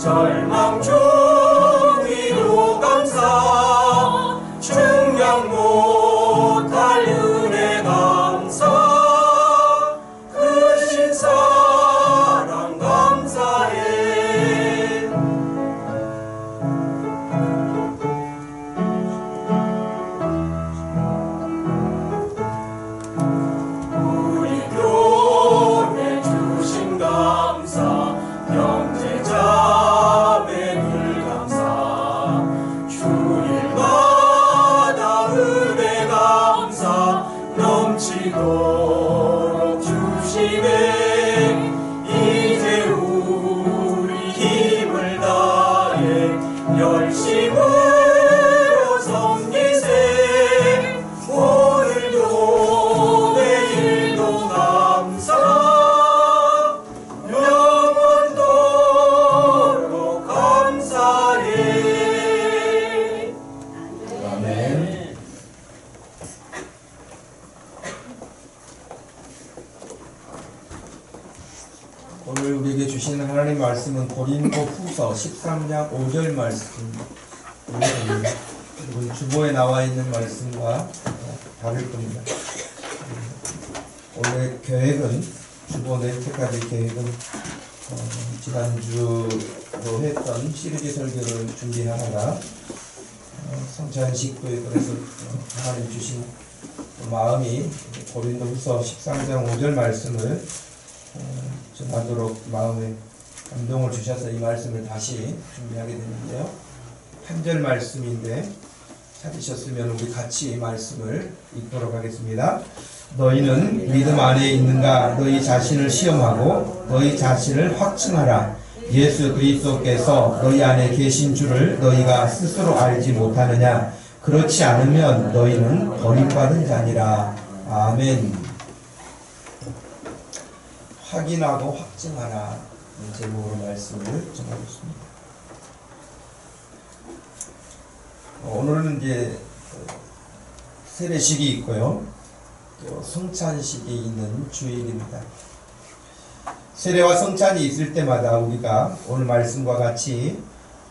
절망 중 위로 감사 충량 못할 은혜 감사 크신 사랑 감사해 우리 교회 주신 감사 형제자매 늘 감사 주일마다 은혜 감사 넘치도록 주시네 이제 우리 힘을 다해 열심으로 섬기세 오늘도 내일도 감사 영원토록 감사해. 아멘. 오늘 우리에게 주시는 하나님 말씀은 고린도 후서 13장 5절 말씀입니다. 그리고 주보에 나와 있는 말씀과 다를 겁니다. 원래 계획은 주보 넷째까지 계획은 지난주로 했던 시리즈 설교를 준비하다가 성찬식도에 그래서 하나님 주신 마음이 고린도 후서 13장 5절 말씀을 전하도록 마음에 감동을 주셔서 이 말씀을 다시 준비하게 됐는데요. 한 절 말씀인데 찾으셨으면 우리 같이 이 말씀을 읽도록 하겠습니다. 너희는 믿음 안에 있는가? 너희 자신을 시험하고 너희 자신을 확증하라. 예수 그리스도께서 너희 안에 계신 줄을 너희가 스스로 알지 못하느냐? 그렇지 않으면 너희는 버림받은 자니라. 아멘. 확인하고 확증하라 제목으로 말씀을 전하겠습니다. 오늘은 이제 세례식이 있고요, 또 성찬식이 있는 주일입니다. 세례와 성찬이 있을 때마다 우리가 오늘 말씀과 같이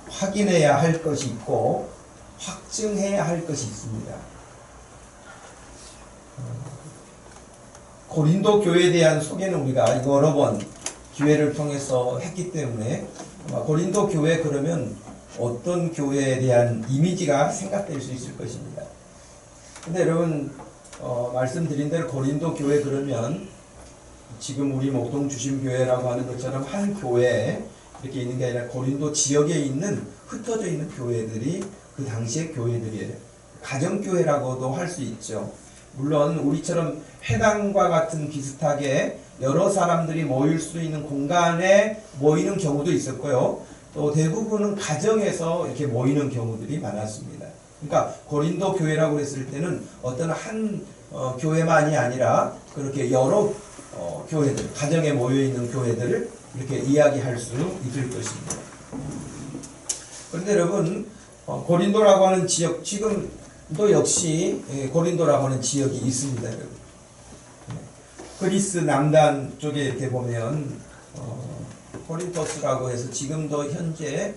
확인해야 할 것이 있고 확증해야 할 것이 있습니다. 고린도 교회에 대한 소개는 우리가 여러 번 기회를 통해서 했기 때문에 고린도 교회 그러면 어떤 교회에 대한 이미지가 생각될 수 있을 것입니다. 근데 여러분 말씀드린 대로 고린도 교회 그러면 지금 우리 목동 주심교회라고 하는 것처럼 한 교회에 이렇게 있는 게 아니라 고린도 지역에 있는 흩어져 있는 교회들이 그 당시의 교회들이에요. 가정교회라고도 할 수 있죠. 물론 우리처럼 회당과 같은 비슷하게 여러 사람들이 모일 수 있는 공간에 모이는 경우도 있었고요. 또 대부분은 가정에서 이렇게 모이는 경우들이 많았습니다. 그러니까 고린도 교회라고 했을 때는 어떤 한 교회만이 아니라 그렇게 여러 교회들, 가정에 모여있는 교회들을 이렇게 이야기할 수 있을 것입니다. 그런데 여러분 고린도라고 하는 지역, 지금도 역시 고린도라고 하는 지역이 있습니다. 여러분. 그리스 남단 쪽에 이렇게 보면 코린토스라고 해서 지금도 현재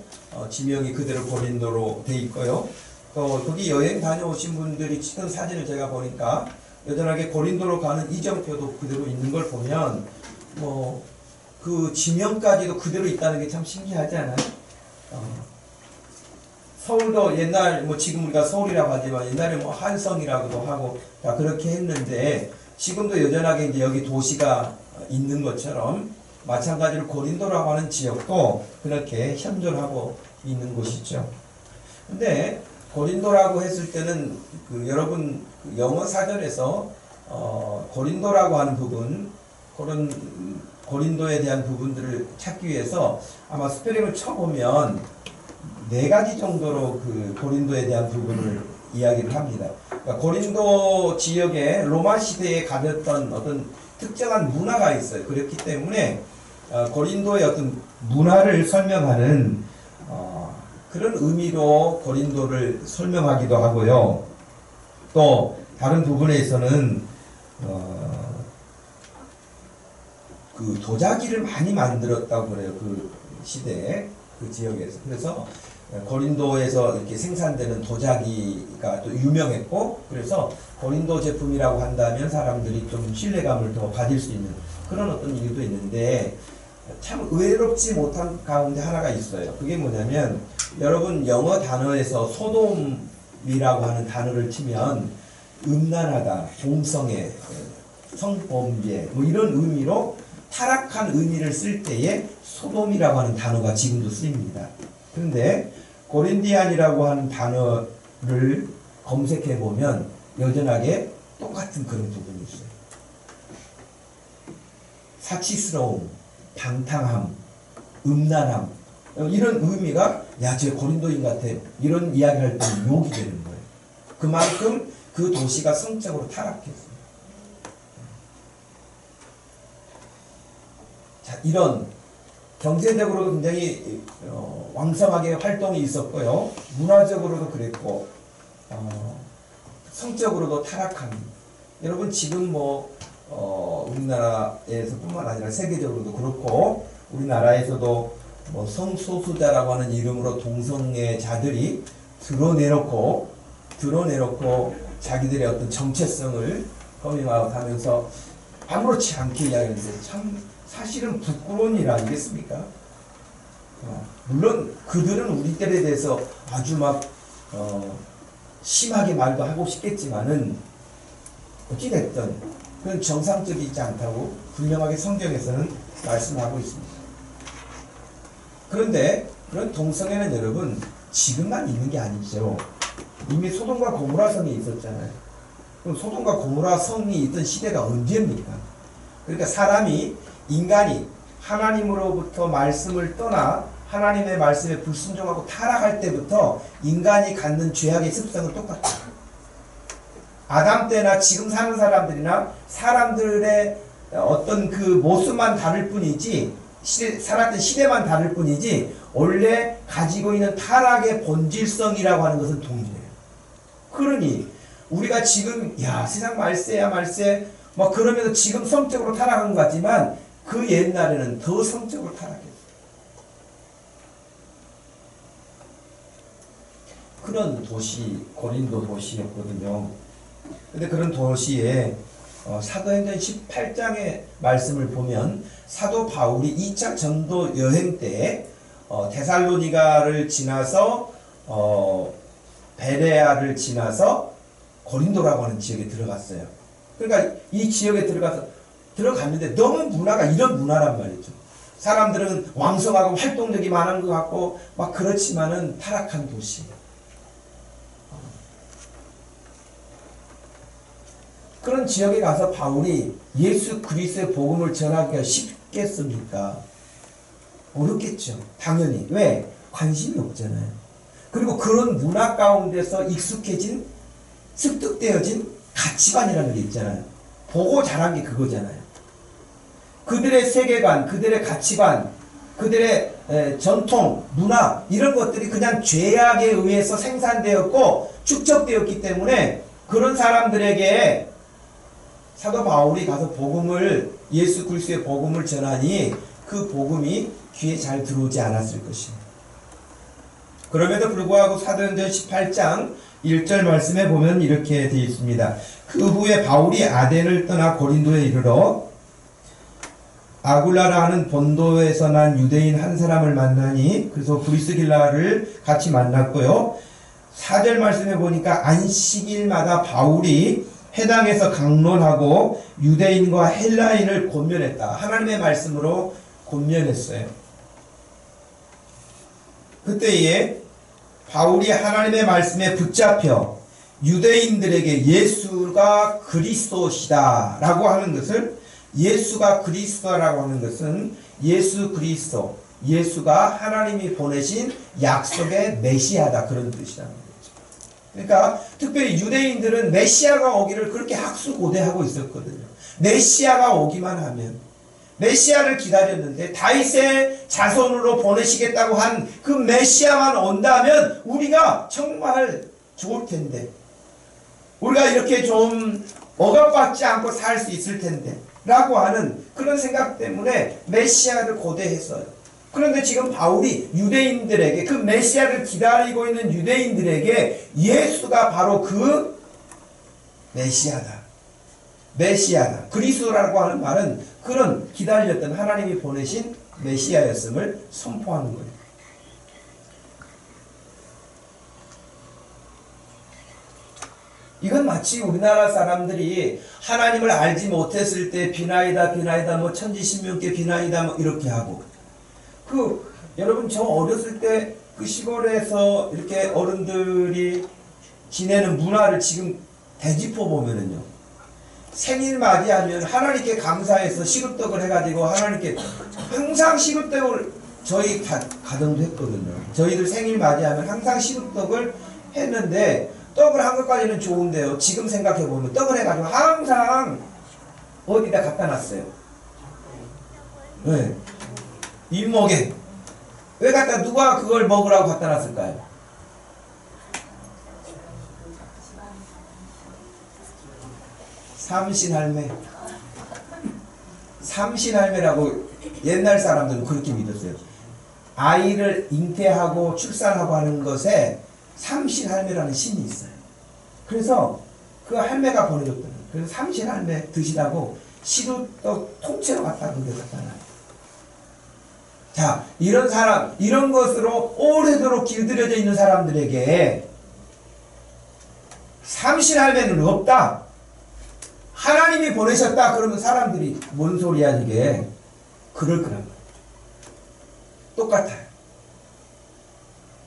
지명이 그대로 고린도로 돼 있고요. 또 거기 여행 다녀오신 분들이 찍은 사진을 제가 보니까 여전하게 고린도로 가는 이정표도 그대로 있는 걸 보면 그 지명까지도 그대로 있다는 게 참 신기하지 않아요? 서울도 옛날 지금 우리가 서울이라고 하지만 옛날에 한성이라고도 하고 다 그렇게 했는데 지금도 여전하게 이제 여기 도시가 있는 것처럼 마찬가지로 고린도라고 하는 지역도 그렇게 현존하고 있는 곳이죠. 근데 고린도라고 했을 때는 여러분 영어 사전에서 고린도라고 하는 부분, 그런 고린도에 대한 부분들을 찾기 위해서 아마 스페링을 쳐보면 4가지 정도로 그 고린도에 대한 부분을 이야기를 합니다. 그러니까 고린도 지역에 로마 시대에 가졌던 어떤 특정한 문화가 있어요. 그렇기 때문에 고린도의 어떤 문화를 설명하는 그런 의미로 고린도를 설명하기도 하고요. 또 다른 부분에서는 그 도자기를 많이 만들었다고 그래요. 그 시대에 그 지역에서. 그래서 고린도에서 이렇게 생산되는 도자기가 또 유명했고, 그래서 고린도 제품이라고 한다면 사람들이 좀 신뢰감을 더 가질 수 있는 그런 어떤 이유도 있는데, 참 의외롭지 못한 가운데 하나가 있어요. 그게 뭐냐면, 여러분 영어 단어에서 소돔이라고 하는 단어를 치면 음란하다, 동성애, 성범죄 뭐 이런 의미로 타락한 의미를 쓸 때에 소돔이라고 하는 단어가 지금도 쓰입니다. 그런데 고린디안이라고 하는 단어를 검색해 보면 여전하게 똑같은 그런 부분이 있어요. 사치스러움, 방탕함, 음란함 이런 의미가 야, 쟤 고린도인 같아 이런 이야기할 때 욕이 되는 거예요. 그만큼 그 도시가 성적으로 타락했어요. 자, 이런 경제적으로도 굉장히 왕성하게 활동이 있었고요. 문화적으로도 그랬고 성적으로도 타락한. 여러분 지금 뭐 우리나라에서뿐만 아니라 세계적으로도 그렇고 우리나라에서도 뭐 성소수자라고 하는 이름으로 동성애자들이 드러내놓고 자기들의 어떤 정체성을 커밍아웃 하면서 아무렇지 않게 이야기하는데 참 사실은 부끄러운 일 아니겠습니까? 물론 그들은 우리 때에 대해서 아주 막 심하게 말도 하고 싶겠지만은 어찌됐든 그건 정상적이지 않다고 분명하게 성경에서는 말씀하고 있습니다. 그런데 그런 동성애는 여러분 지금만 있는 게 아니죠. 이미 소돔과 고모라 성이 있었잖아요. 그럼 소돔과 고모라 성이 있던 시대가 언제입니까? 그러니까 인간이 하나님으로부터 말씀을 떠나 하나님의 말씀에 불순종하고 타락할 때부터 인간이 갖는 죄악의 습성은 똑같아요. 아담 때나 지금 사는 사람들이나 사람들의 어떤 그 모습만 다를 뿐이지 살았던 시대만 다를 뿐이지 원래 가지고 있는 타락의 본질성이라고 하는 것은 동일해요. 그러니 우리가 지금 야 세상 말세야 말세 막 그러면서 지금 성적으로 타락한 것 같지만 그 옛날에는 더 성적으로 타락했어요. 그런 도시 고린도 도시였거든요. 근데 그런 도시에 사도행전 18장의 말씀을 보면 사도 바울이 2차 전도 여행 때 데살로니가를 지나서 베레아를 지나서 고린도라고 하는 지역에 들어갔어요. 그러니까 이 지역에 들어갔는데 너무 문화가 이런 문화란 말이죠. 사람들은 왕성하고 활동력이 많은 것 같고 막 그렇지만은 타락한 도시. 그런 지역에 가서 바울이 예수 그리스도의 복음을 전하기가 쉽겠습니까? 어렵겠죠. 당연히. 왜? 관심이 없잖아요. 그리고 그런 문화 가운데서 익숙해진, 습득되어진 가치관이라는 게 있잖아요. 보고 자란 게 그거잖아요. 그들의 세계관, 그들의 가치관, 그들의 전통, 문화 이런 것들이 그냥 죄악에 의해서 생산되었고 축적되었기 때문에 그런 사람들에게 사도 바울이 가서 예수 그리스도의 복음을 전하니 그 복음이 귀에 잘 들어오지 않았을 것입니다. 그럼에도 불구하고 사도행전 18장 1절 말씀에 보면 이렇게 되어 있습니다. 그 후에 바울이 아덴을 떠나 고린도에 이르러 아굴라라 하는 본도에서 난 유대인 한 사람을 만나니 그래서 브리스길라를 같이 만났고요. 4절 말씀에 보니까 안식일마다 바울이 해당에서 강론하고 유대인과 헬라인을 권면했다. 하나님의 말씀으로 권면했어요. 그때에 바울이 하나님의 말씀에 붙잡혀 유대인들에게 예수가 그리스도시다 라고 하는 것을 예수가 그리스도라고 하는 것은 예수 그리스도, 예수가 하나님이 보내신 약속의 메시아다 그런 뜻이라는 거죠. 그러니까 특별히 유대인들은 메시아가 오기를 그렇게 학수고대하고 있었거든요. 메시아가 오기만 하면 메시아를 기다렸는데 다윗의 자손으로 보내시겠다고 한 그 메시아만 온다면 우리가 정말 좋을 텐데 우리가 이렇게 좀 억압받지 않고 살 수 있을 텐데 라고 하는 그런 생각 때문에 메시아를 고대했어요. 그런데 지금 바울이 유대인들에게, 그 메시아를 기다리고 있는 유대인들에게 예수가 바로 그 메시아다. 메시아다. 그리스도라고 하는 말은 그런 기다렸던 하나님이 보내신 메시아였음을 선포하는 거예요. 이건 마치 우리나라 사람들이 하나님을 알지 못했을 때 비나이다 비나이다 뭐 천지신명께 비나이다 뭐 이렇게 하고, 여러분 저 어렸을 때 그 시골에서 이렇게 어른들이 지내는 문화를 지금 되짚어 보면은요, 생일 맞이하면 하나님께 감사해서 시루떡을 해가지고 하나님께 항상 시루떡을, 저희 가정도 했거든요. 저희들 생일 맞이하면 항상 시루떡을 했는데, 떡을 한 것까지는 좋은데요, 지금 생각해보면 떡을 해가지고 항상 어디다 갖다 놨어요. 네. 잇목에. 왜 누가 그걸 먹으라고 갖다 놨을까요? 삼신할매. 삼신할매라고 옛날 사람들은 그렇게 믿었어요. 아이를 잉태하고 출산하고 하는 것에 삼신할매라는 신이 있어요. 그래서 그 할매가 보내줬더니, 그래서 삼신할매 드시라고 시루떡 통째로 갖다 놔요. 자, 이런 사람, 이런 것으로 오래도록 길들여져 있는 사람들에게 삼신할매는 없다, 하나님이 보내셨다 그러면 사람들이 뭔 소리야 이게, 그럴 거란 말이에요. 똑같아요.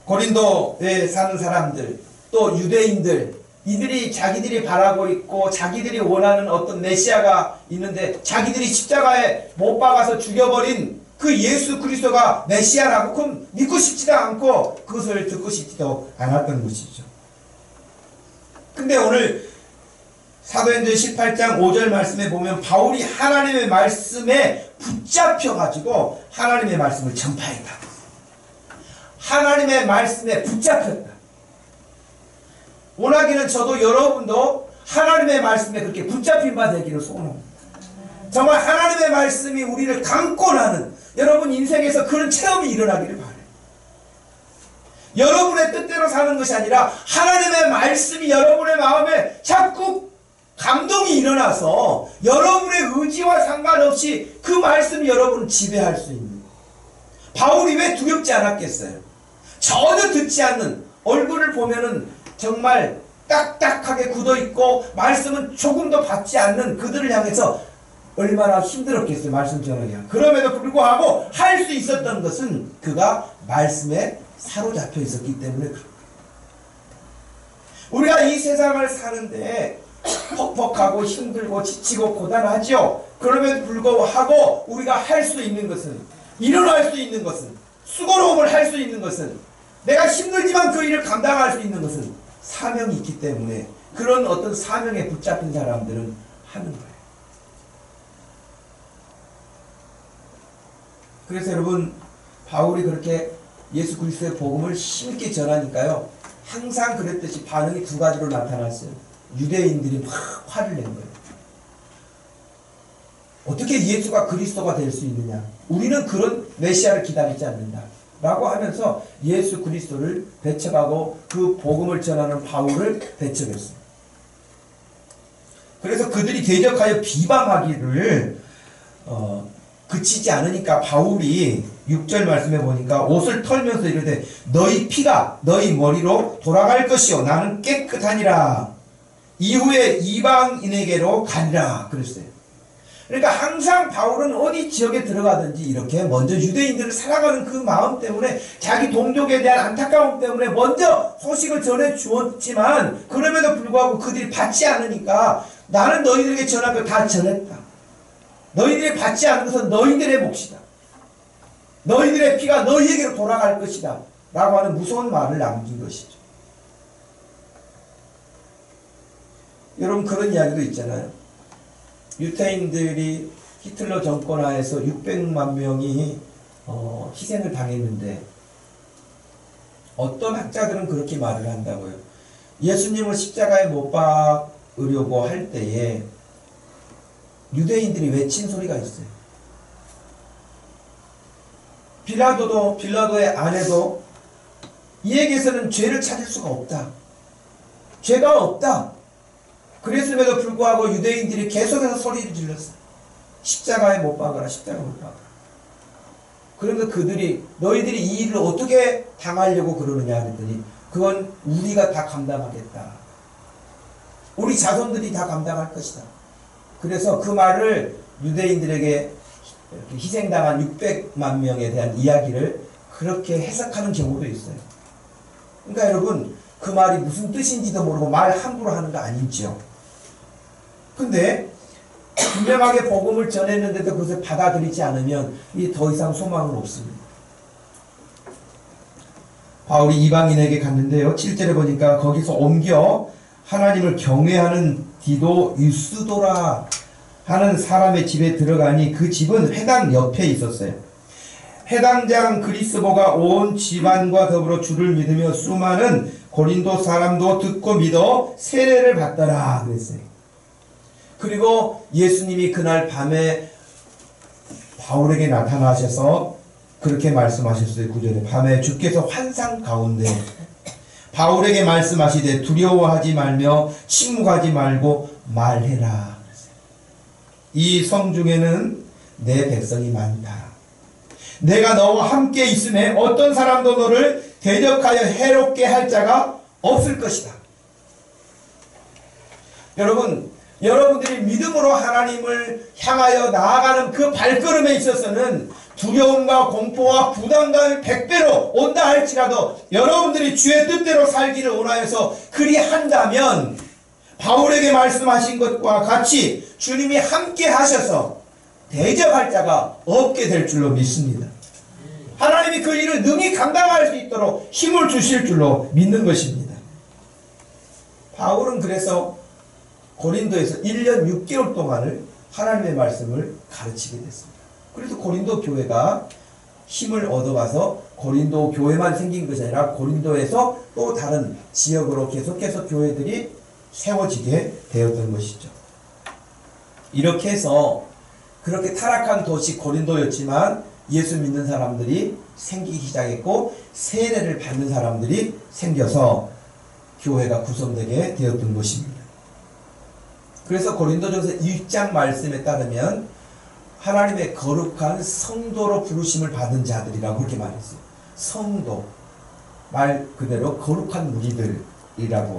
고린도에 사는 사람들, 또 유대인들, 이들이 자기들이 바라고 있고 자기들이 원하는 어떤 메시아가 있는데, 자기들이 십자가에 못 박아서 죽여버린 그 예수 그리스도가 메시아라고 그럼 믿고 싶지도 않고 그것을 듣고 싶지도 않았던 것이죠. 근데 오늘 사도행전 18장 5절 말씀에 보면 바울이 하나님의 말씀에 붙잡혀가지고 하나님의 말씀을 전파했다. 하나님의 말씀에 붙잡혔다. 원하기는 저도 여러분도 하나님의 말씀에 그렇게 붙잡힌 바 되기를 소원합니다. 정말 하나님의 말씀이 우리를 감고 나는 여러분 인생에서 그런 체험이 일어나기를 바라요. 여러분의 뜻대로 사는 것이 아니라 하나님의 말씀이 여러분의 마음에 자꾸 감동이 일어나서 여러분의 의지와 상관없이 그 말씀이 여러분을 지배할 수 있는, 바울이 왜 두렵지 않았겠어요? 전혀 듣지 않는, 얼굴을 보면은 정말 딱딱하게 굳어있고 말씀은 조금도 받지 않는 그들을 향해서 얼마나 힘들었겠어요, 말씀 전하기가. 그럼에도 불구하고 할 수 있었던 것은 그가 말씀에 사로잡혀 있었기 때문에 그렇다. 우리가 이 세상을 사는데 퍽퍽하고 힘들고 지치고 고단하죠. 그럼에도 불구하고 우리가 할 수 있는 것은, 일어날 수 있는 것은, 수고로움을 할 수 있는 것은, 내가 힘들지만 그 일을 감당할 수 있는 것은 사명이 있기 때문에, 그런 어떤 사명에 붙잡힌 사람들은 하는 거예요. 그래서 여러분, 바울이 그렇게 예수 그리스도의 복음을 힘있게 전하니까요, 항상 그랬듯이 반응이 두 가지로 나타났어요. 유대인들이 막 화를 낸 거예요. 어떻게 예수가 그리스도가 될 수 있느냐, 우리는 그런 메시아를 기다리지 않는다 라고 하면서 예수 그리스도를 배척하고 그 복음을 전하는 바울을 배척했어요. 그래서 그들이 대적하여 비방하기를 그치지 않으니까 바울이 6절 말씀해 보니까 옷을 털면서 이르되 너희 피가 너희 머리로 돌아갈 것이요 나는 깨끗하니라. 이후에 이방인에게로 가리라 그랬어요. 그러니까 항상 바울은 어디 지역에 들어가든지 이렇게 먼저 유대인들을 사랑하는 그 마음 때문에, 자기 동족에 대한 안타까움 때문에 먼저 소식을 전해 주었지만, 그럼에도 불구하고 그들이 받지 않으니까 나는 너희들에게 전한 걸 다 전했다. 너희들이 받지 않은 것은 너희들의 몫이다. 너희들의 피가 너희에게로 돌아갈 것이다 라고 하는 무서운 말을 남긴 것이죠. 여러분, 그런 이야기도 있잖아요. 유태인들이 히틀러 정권 하에서 600만 명이 희생을 당했는데, 어떤 학자들은 그렇게 말을 한다고요. 예수님을 십자가에 못 박으려고 할 때에 유대인들이 외친 소리가 있어요. 빌라도의 아내도 이에게서는 죄를 찾을 수가 없다. 죄가 없다. 그랬음에도 불구하고 유대인들이 계속해서 소리를 질렀어요. 십자가에 못 박아라, 십자가에 못 박아라. 그러면서 그들이 너희들이 이 일을 어떻게 당하려고 그러느냐 그랬더니 그건 우리가 다 감당하겠다. 우리 자손들이 다 감당할 것이다. 그래서 그 말을 유대인들에게 희생당한 600만 명에 대한 이야기를 그렇게 해석하는 경우도 있어요. 그러니까 여러분 그 말이 무슨 뜻인지도 모르고 말 함부로 하는 거 아니죠. 근데 분명하게 복음을 전했는데도 그것을 받아들이지 않으면 더 이상 소망은 없습니다. 바울이 이방인에게 갔는데요. 7절에 보니까 거기서 옮겨 하나님을 경외하는 디도 유스도라 하는 사람의 집에 들어가니 그 집은 회당 옆에 있었어요. 회당장 그리스보가 온 집안과 더불어 주를 믿으며 수많은 고린도 사람도 듣고 믿어 세례를 받더라 그랬어요. 그리고 예수님이 그날 밤에 바울에게 나타나셔서 그렇게 말씀하셨어요. 9절에 밤에 주께서 환상 가운데 바울에게 말씀하시되 두려워하지 말며 침묵하지 말고 말해라. 이 성 중에는 내 백성이 많다. 내가 너와 함께 있음에 어떤 사람도 너를 대적하여 해롭게 할 자가 없을 것이다. 여러분들이 믿음으로 하나님을 향하여 나아가는 그 발걸음에 있어서는 두려움과 공포와 부담감이 100배로 온다 할지라도 여러분들이 주의 뜻대로 살기를 원하여서 그리 한다면 바울에게 말씀하신 것과 같이 주님이 함께 하셔서 대적할 자가 없게 될 줄로 믿습니다. 하나님이 그 일을 능히 감당할 수 있도록 힘을 주실 줄로 믿는 것입니다. 바울은 그래서 고린도에서 1년 6개월 동안을 하나님의 말씀을 가르치게 됐습니다. 그래서 고린도 교회가 힘을 얻어가서 고린도 교회만 생긴 것이 아니라 고린도에서 또 다른 지역으로 계속해서 교회들이 세워지게 되었던 것이죠. 이렇게 해서 그렇게 타락한 도시 고린도였지만 예수 믿는 사람들이 생기기 시작했고 세례를 받는 사람들이 생겨서 교회가 구성되게 되었던 것입니다. 그래서 고린도전서 1장 말씀에 따르면 하나님의 거룩한 성도로 부르심을 받은 자들이라고 그렇게 말했어요. 성도, 말 그대로 거룩한 무리들이라고.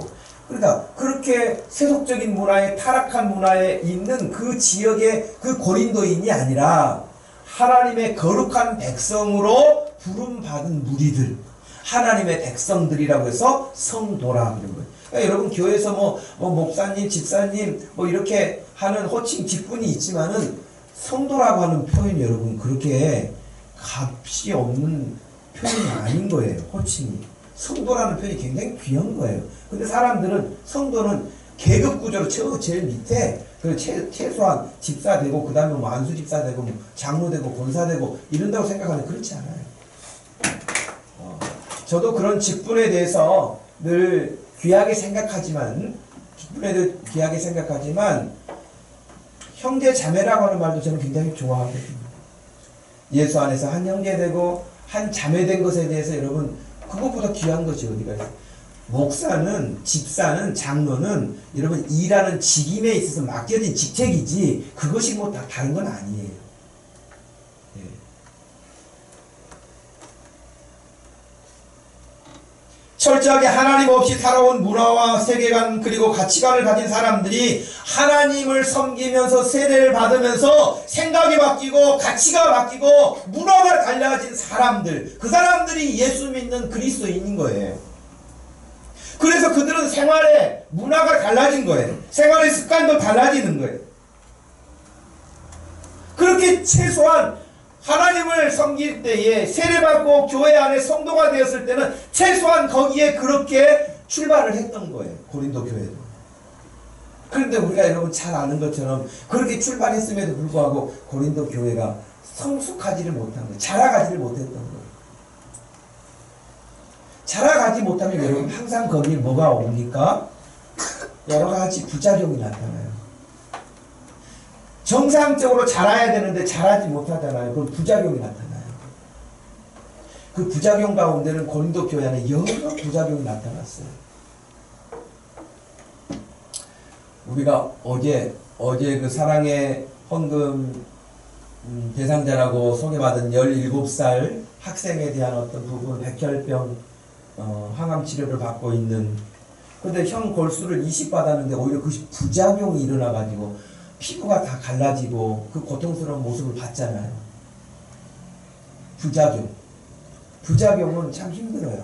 그러니까 그렇게 세속적인 문화에 타락한 문화에 있는 그 지역의 그 고린도인이 아니라 하나님의 거룩한 백성으로 부름받은 무리들, 하나님의 백성들이라고 해서 성도라 그런 거예요. 그러니까 여러분 교회에서 뭐 목사님, 집사님 이렇게 하는 호칭 직분이 있지만은 성도라고 하는 표현이 여러분 그렇게 값이 없는 표현이 아닌 거예요. 호칭이. 성도라는 표현이 굉장히 귀한 거예요. 근데 사람들은 성도는 계급 구조로 제일 밑에 최소한 집사 되고 그 다음에 안수 집사 되고 장로 되고 권사 되고 이런다고 생각하는데 그렇지 않아요. 저도 그런 직분에 대해서 늘 귀하게 생각하지만 형제 자매라고 하는 말도 저는 굉장히 좋아하거든요. 예수 안에서 한 형제 되고 한 자매 된 것에 대해서 여러분 그것보다 귀한 것이 어디가 있어요. 목사는, 집사는, 장로는 여러분 일하는 직임에 있어서 맡겨진 직책이지 그것이 뭐 다 다른 건 아니에요. 예. 철저하게 하나님 없이 살아온 문화와 세계관 그리고 가치관을 가진 사람들이 하나님을 섬기면서 세례를 받으면서 생각이 바뀌고 가치가 바뀌고 문화가 달라진 사람들, 그 사람들이 예수 믿는 그리스도인인 거예요. 그래서 그들은 생활의 문화가 달라진 거예요. 생활의 습관도 달라지는 거예요. 그렇게 최소한 하나님을 섬길 때에 세례받고 교회 안에 성도가 되었을 때는 최소한 거기에 그렇게 출발을 했던 거예요. 고린도 교회도. 그런데 우리가 여러분 잘 아는 것처럼 그렇게 출발했음에도 불구하고 고린도 교회가 성숙하지를 못한 거예요. 자라가지를 못했던 거예요. 자라가지 못하면 여러분 항상 거기에 뭐가 옵니까? 여러 가지 부작용이 나타나요. 정상적으로 자라야 되는데 자라지 못하잖아요. 그럼 부작용이 나타나요. 그 부작용 가운데는 고린도 교회 안에 여러 부작용이 나타났어요. 우리가 어제 그 사랑의 헌금 대상자라고 소개받은 17살 학생에 대한 어떤 부분, 백혈병 항암 치료를 받고 있는, 근데 형 골수를 20 받았는데 오히려 그 부작용이 일어나가지고 피부가 다 갈라지고 그 고통스러운 모습을 봤잖아요. 부작용은 참 힘들어요.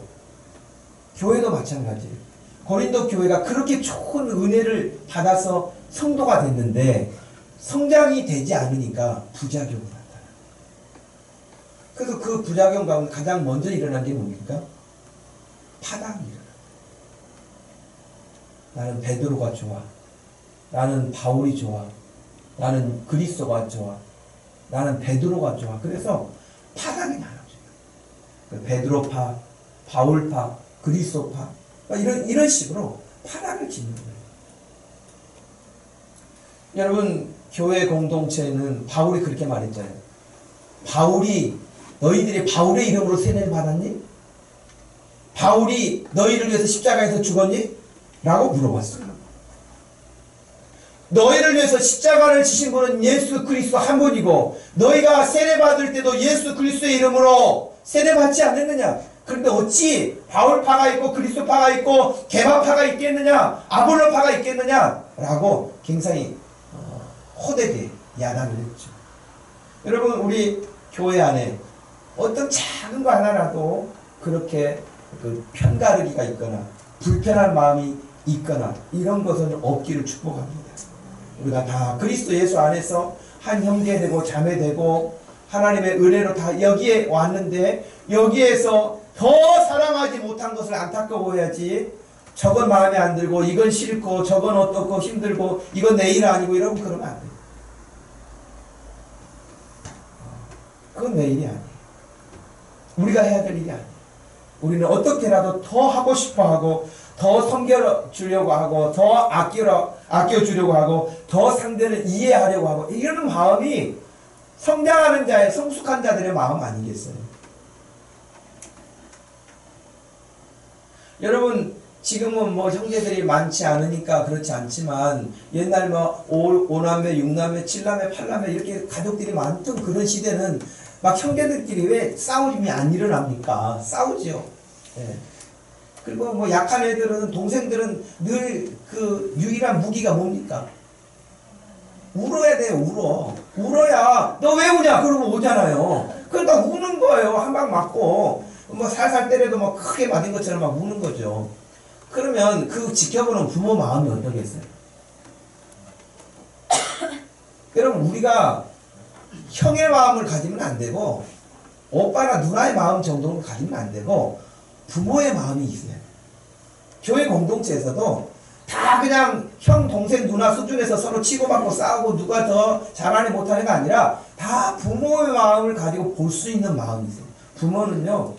교회도 마찬가지예요. 고린도 교회가 그렇게 좋은 은혜를 받아서 성도가 됐는데 성장이 되지 않으니까 부작용이 나타나요. 그래서 그 부작용 가운데 가장 먼저 일어난 게 뭡니까? 파당이 일어나요. 나는 베드로가 좋아. 나는 바울이 좋아. 나는 그리스도가 좋아. 나는 베드로가 좋아. 그래서 파당이 나눠져요. 베드로파, 바울파, 그리스도파, 이런 식으로 파당을 짓는 거예요. 여러분, 교회 공동체는 바울이 그렇게 말했잖아요. 너희들이 바울의 이름으로 세례를 받았니? 바울이 너희를 위해서 십자가에서 죽었니? 라고 물어봤어요. 너희를 위해서 십자가를 지신 분은 예수 그리스도 한 분이고 너희가 세례 받을 때도 예수 그리스도의 이름으로 세례 받지 않았느냐? 그런데 어찌 바울파가 있고 그리스도파가 있고 개바파가 있겠느냐? 아볼로파가 있겠느냐? 라고 굉장히 호되게 야단을 했죠. 여러분, 우리 교회 안에 어떤 작은 거 하나라도 그렇게 그 편가르기가 있거나 불편한 마음이 있거나 이런 것은 없기를 축복합니다. 우리가 다 그리스도 예수 안에서 한 형제 되고 자매 되고 하나님의 은혜로 다 여기에 왔는데 여기에서 더 사랑하지 못한 것을 안타까워해야지 저건 마음에 안 들고 이건 싫고 저건 어떻고 힘들고 이건 내 일 아니고 이러면 그러면 안 돼요. 그건 내 일이 아니에요. 우리가 해야 될 일이 아니에요. 우리는 어떻게라도 더 하고 싶어 하고 더 섬겨주려고 하고 더 아껴주려고 하고 더 상대를 이해하려고 하고 이런 마음이 성장하는 자의 성숙한 자들의 마음 아니겠어요? 여러분, 지금은 뭐 형제들이 많지 않으니까 그렇지 않지만 옛날 뭐 5남매, 6남매, 7남매, 8남매 이렇게 가족들이 많던 그런 시대는 막 형제들끼리 왜 싸움이 안 일어납니까? 싸우죠. 예. 그리고 뭐 약한 애들은, 동생들은 늘 그 유일한 무기가 뭡니까? 울어야 돼요, 울어. 울어야, 너 왜 우냐? 그러면 오잖아요. 그러니까 우는 거예요. 한 방 맞고, 뭐 살살 때려도 막 크게 맞은 것처럼 막 우는 거죠. 그러면 그 지켜보는 부모 마음이 어떠겠어요? 여러분, 우리가 형의 마음을 가지면 안 되고, 오빠나 누나의 마음 정도는 가지면 안 되고, 부모의 마음이 있어요. 교회 공동체에서도 다 그냥 형, 동생, 누나 수준에서 서로 치고받고 싸우고 누가 더 잘하니 못하니가 아니라 다 부모의 마음을 가지고 볼 수 있는 마음이 있어요. 부모는요,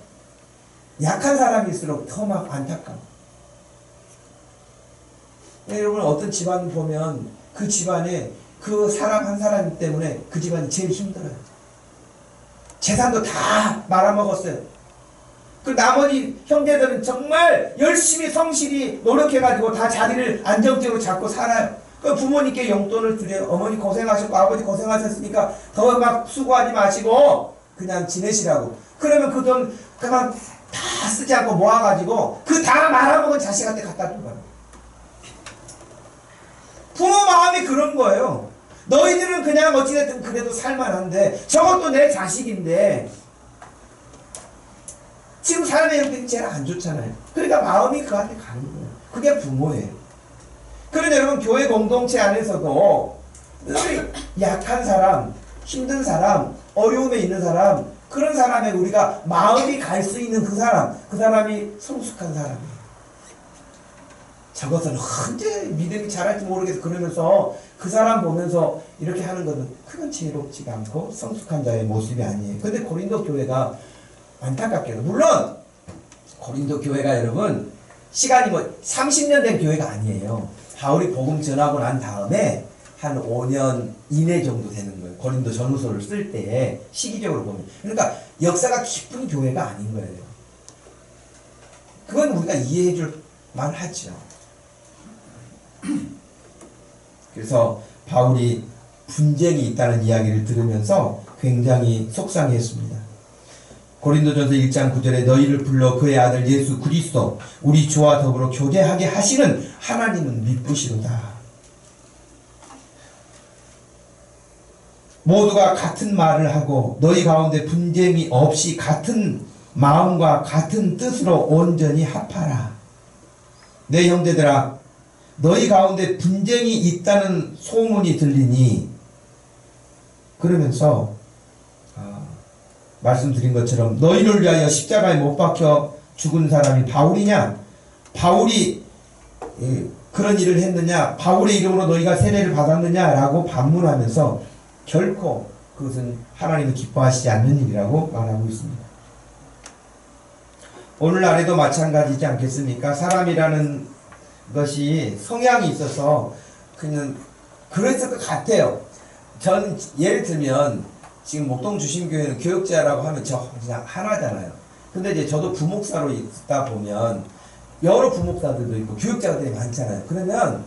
약한 사람일수록 더 막 안타까워. 여러분, 어떤 집안 보면 그 집안에 그 사람 한 사람 때문에 그 집안이 제일 힘들어요. 재산도 다 말아먹었어요. 그 나머지 형제들은 정말 열심히 성실히 노력해가지고 다 자리를 안정적으로 잡고 살아요. 그 부모님께 용돈을 드려요. 어머니 고생하셨고 아버지 고생하셨으니까 더 막 수고하지 마시고 그냥 지내시라고. 그러면 그 돈 그만 다 쓰지 않고 모아가지고 그 다 말아먹은 자식한테 갖다 준 거예요. 부모 마음이 그런 거예요. 너희들은 그냥 어찌됐든 그래도 살만한데 저것도 내 자식인데 지금 사람의 형편이 제일 안 좋잖아요. 그러니까 마음이 그한테 가는 거예요. 그게 부모예요. 그런데 여러분, 교회 공동체 안에서도 늘 약한 사람, 힘든 사람, 어려움에 있는 사람, 그런 사람에 우리가 마음이 갈 수 있는 그 사람이 성숙한 사람이에요. 저것은 언제 믿음이 자랄지 모르겠어 그러면서 그 사람 보면서 이렇게 하는 것은 그건 지혜롭지가 않고 성숙한 자의 모습이 아니에요. 근데 고린도 교회가 안타깝게도, 물론 고린도 교회가 여러분 시간이 뭐 30년 된 교회가 아니에요. 바울이 복음 전하고 난 다음에 한 5년 이내 정도 되는 거예요. 고린도 전후서를 쓸 때 시기적으로 보면. 그러니까 역사가 깊은 교회가 아닌 거예요. 그건 우리가 이해해 줄 만하죠. 그래서 바울이 분쟁이 있다는 이야기를 들으면서 굉장히 속상했습니다. 고린도전서 1장 9절에 너희를 불러 그의 아들 예수 그리스도 우리 주와 더불어 교제하게 하시는 하나님은 미쁘시로다. 모두가 같은 말을 하고 너희 가운데 분쟁이 없이 같은 마음과 같은 뜻으로 온전히 합하라. 내 형제들아 너희 가운데 분쟁이 있다는 소문이 들리니 그러면서 말씀드린 것처럼 너희를 위하여 십자가에 못 박혀 죽은 사람이 바울이냐? 바울이 그런 일을 했느냐? 바울의 이름으로 너희가 세례를 받았느냐? 라고 반문하면서 결코 그것은 하나님이 기뻐하시지 않는 일이라고 말하고 있습니다. 오늘날에도 마찬가지지 않겠습니까? 사람이라는 것이 성향이 있어서 그냥 그랬을 것 같아요. 전 예를 들면 지금 목동 주심교회는 교역자라고 하면 저 그냥 하나잖아요. 근데 이제 저도 부목사로 있다 보면 여러 부목사들도 있고 교역자들이 많잖아요. 그러면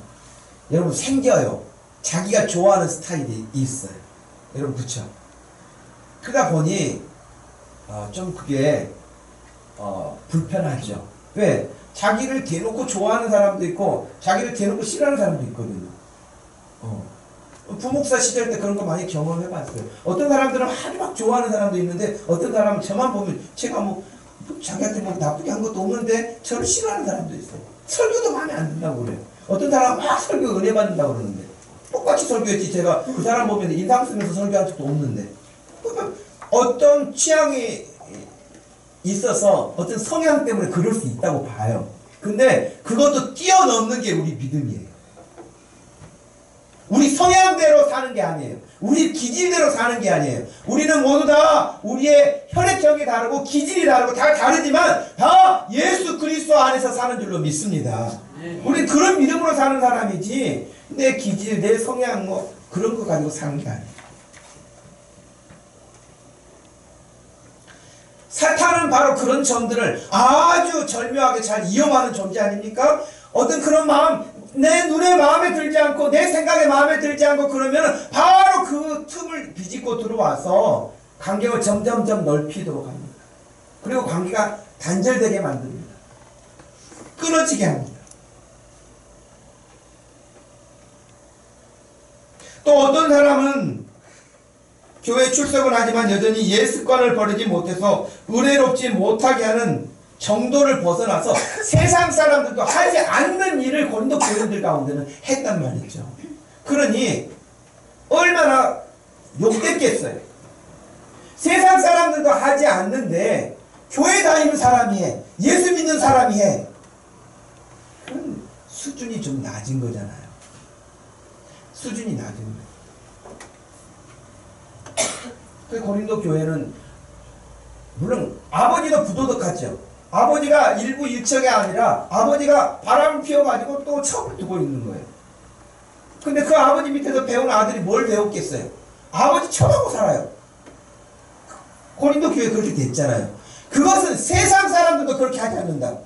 여러분 생겨요. 자기가 좋아하는 스타일이 있어요. 여러분 그쵸? 그러다 보니 좀 그게 불편하죠. 왜? 자기를 대놓고 좋아하는 사람도 있고 자기를 대놓고 싫어하는 사람도 있거든요. 부목사 시절 때 그런 거 많이 경험해봤어요. 어떤 사람들은 아주 막 좋아하는 사람도 있는데 어떤 사람은 저만 보면 제가 뭐 자기한테 뭐 나쁘게 한 것도 없는데 저를 싫어하는 사람도 있어요. 설교도 마음에 안 든다고 그래요. 어떤 사람은 막 설교 은혜 받는다고 그러는데 똑같이 설교했지 제가 그 사람 보면 인상 쓰면서 설교한 적도 없는데 어떤 취향이 있어서 어떤 성향 때문에 그럴 수 있다고 봐요. 근데 그것도 뛰어넘는 게 우리 믿음이에요. 우리 성향대로 사는 게 아니에요. 우리 기질대로 사는 게 아니에요. 우리는 모두 다 우리의 혈액형이 다르고 기질이 다르고 다 다르지만 다 예수 그리스도 안에서 사는 줄로 믿습니다. 우리는 그런 믿음으로 사는 사람이지 내 기질, 내 성향 뭐 그런 거 가지고 사는 게 아니에요. 사탄은 바로 그런 점들을 아주 절묘하게 잘 이용하는 존재 아닙니까? 어떤 그런 마음, 내 눈에 마음에 들지 않고 내 생각에 마음에 들지 않고 그러면 바로 그 틈을 비집고 들어와서 간격을 점점점 넓히도록 합니다. 그리고 관계가 단절되게 만듭니다. 끊어지게 합니다. 또 어떤 사람은 교회 출석은 하지만 여전히 옛 습관을 버리지 못해서 은혜롭지 못하게 하는 정도를 벗어나서 세상 사람들도 하지 않는 일을 고린도 교인들 가운데는 했단 말이죠. 그러니 얼마나 욕됐겠어요. 세상 사람들도 하지 않는데 교회 다니는 사람이 해. 예수 믿는 사람이 해. 그건 수준이 좀 낮은 거잖아요. 수준이 낮은 거예요. 그 고린도 교회는 물론 아버지도 부도덕하죠. 아버지가 일부 일척이 아니라 아버지가 바람을 피워가지고 또 첩을 두고 있는 거예요. 근데 그 아버지 밑에서 배운 아들이 뭘 배웠겠어요? 아버지 첩하고 살아요. 고린도 교회 그렇게 됐잖아요. 그것은 세상 사람들도 그렇게 하지 않는다.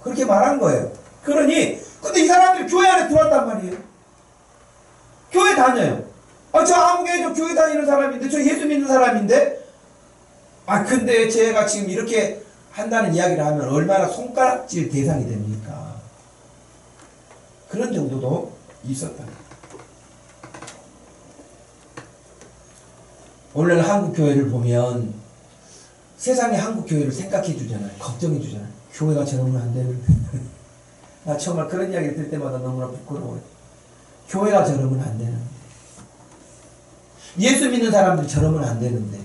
그렇게 말한 거예요. 그러니 근데 이 사람들이 교회 안에 들어왔단 말이에요. 교회 다녀요. 저 한국에 저 교회 다니는 사람인데 저 예수 믿는 사람인데 근데 제가 지금 이렇게 한다는 이야기를 하면 얼마나 손가락질 대상이 됩니까? 그런 정도도 있었다. 오늘 한국 교회를 보면 세상이 한국 교회를 생각해 주잖아요. 걱정해 주잖아요. 교회가 저러면 안 되는데. 나 정말 그런 이야기를 들을 때마다 너무나 부끄러워요. 교회가 저러면 안 되는데. 예수 믿는 사람들이 저러면 안 되는데.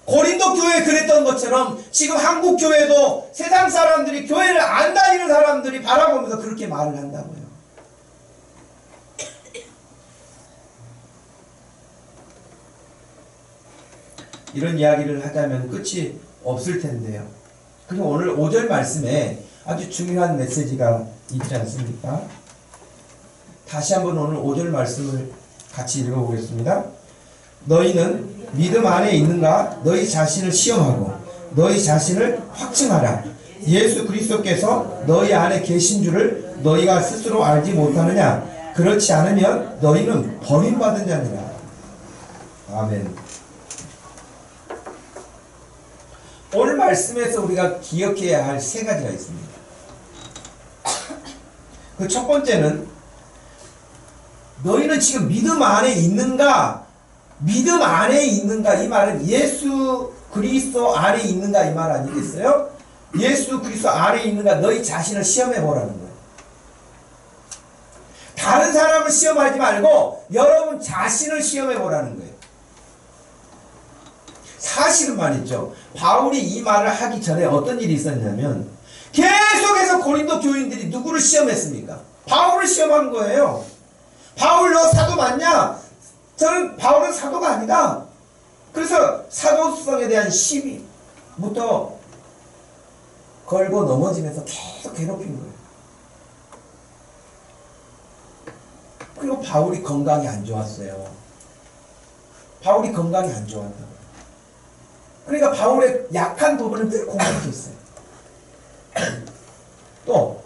고린도 교회 그랬던 것처럼 지금 한국 교회도 세상 사람들이 교회를 안 다니는 사람들이 바라보면서 그렇게 말을 한다고요. 이런 이야기를 하자면 끝이 없을 텐데요. 그리고 오늘 5절 말씀에 아주 중요한 메시지가 있지 않습니까? 다시 한번 오늘 5절 말씀을 같이 읽어보겠습니다. 너희는 믿음 안에 있는가? 너희 자신을 시험하고 너희 자신을 확증하라. 예수 그리스도께서 너희 안에 계신 줄을 너희가 스스로 알지 못하느냐? 그렇지 않으면 너희는 버림받은 자니라. 아멘. 오늘 말씀에서 우리가 기억해야 할 세 가지가 있습니다. 그 첫 번째는 너희는 지금 믿음 안에 있는가? 믿음 안에 있는가? 이 말은 예수 그리스도 안에 있는가? 이 말 아니겠어요? 예수 그리스도 안에 있는가? 너희 자신을 시험해 보라는 거예요. 다른 사람을 시험하지 말고 여러분 자신을 시험해 보라는 거예요. 사실은 말이죠. 바울이 이 말을 하기 전에 어떤 일이 있었냐면 계속해서 고린도 교인들이 누구를 시험했습니까? 바울을 시험한 거예요. 바울 너 사도 맞냐? 저는 바울은 사도가 아니다. 그래서 사도성에 대한 시비부터 걸고 넘어지면서 계속 괴롭힌 거예요. 그리고 바울이 건강이 안 좋았어요. 바울이 건강이 안 좋았다. 그러니까 바울의 약한 부분을 늘 공격했어요. 또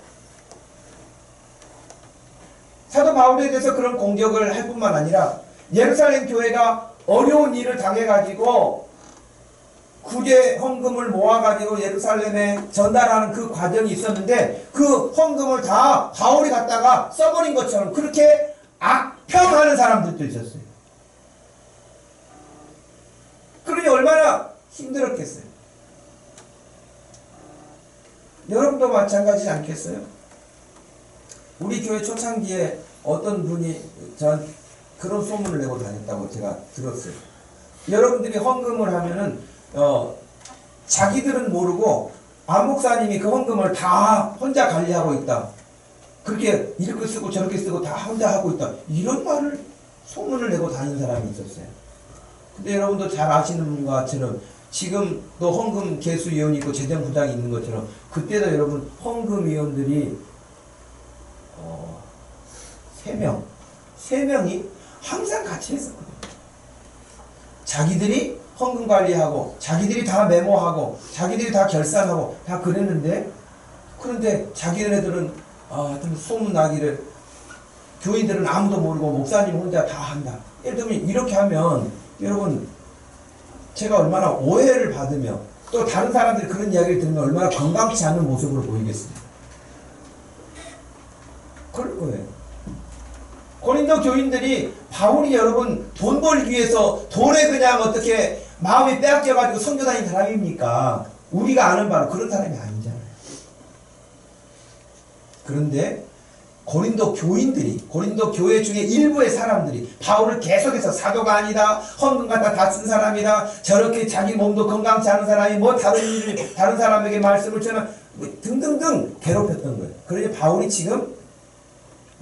사도 바울에 대해서 그런 공격을 할 뿐만 아니라 예루살렘 교회가 어려운 일을 당해가지고 구제 헌금을 모아가지고 예루살렘에 전달하는 그 과정이 있었는데 그 헌금을 다 바울이 갖다가 써버린 것처럼 그렇게 악평하는 사람들도 있었어요. 그러니 얼마나 힘들었겠어요. 여러분도 마찬가지지 않겠어요? 우리 교회 초창기에 어떤 분이 전 그런 소문을 내고 다녔다고 제가 들었어요. 여러분들이 헌금을 하면은 자기들은 모르고 안 목사님이 그 헌금을 다 혼자 관리하고 있다. 그렇게 이렇게 쓰고 저렇게 쓰고 다 혼자 하고 있다. 이런 말을 소문을 내고 다니는 사람이 있었어요. 근데 여러분도 잘 아시는 것처럼 지금도 헌금 개수위원이 있고 재정부장이 있는 것처럼 그때도 여러분 헌금위원들이 3명이 항상 같이 했었거든요. 자기들이 헌금 관리하고 자기들이 다 메모하고 자기들이 다 결산하고 다 그랬는데 그런데 자기네들은 소문 나기를 교인들은 아무도 모르고 목사님 혼자 다 한다. 예를 들면 이렇게 하면 여러분 제가 얼마나 오해를 받으며 또 다른 사람들이 그런 이야기를 들으면 얼마나 건강치 않은 모습으로 보이겠습니까? 그럴 거예요. 고린도 교인들이 바울이 여러분 돈 벌기 위해서 돈에 그냥 어떻게 마음이 빼앗겨가지고 선교 다닌 사람입니까? 우리가 아는 바로 그런 사람이 아니잖아요. 그런데 고린도 교인들이 고린도 교회 중에 일부의 사람들이 바울을 계속해서 사도가 아니다, 헌금 갖다 다 쓴 사람이다, 저렇게 자기 몸도 건강치 않은 사람이 뭐 다른 사람에게 말씀을 전하 등등등 괴롭혔던 거예요. 그러니 바울이 지금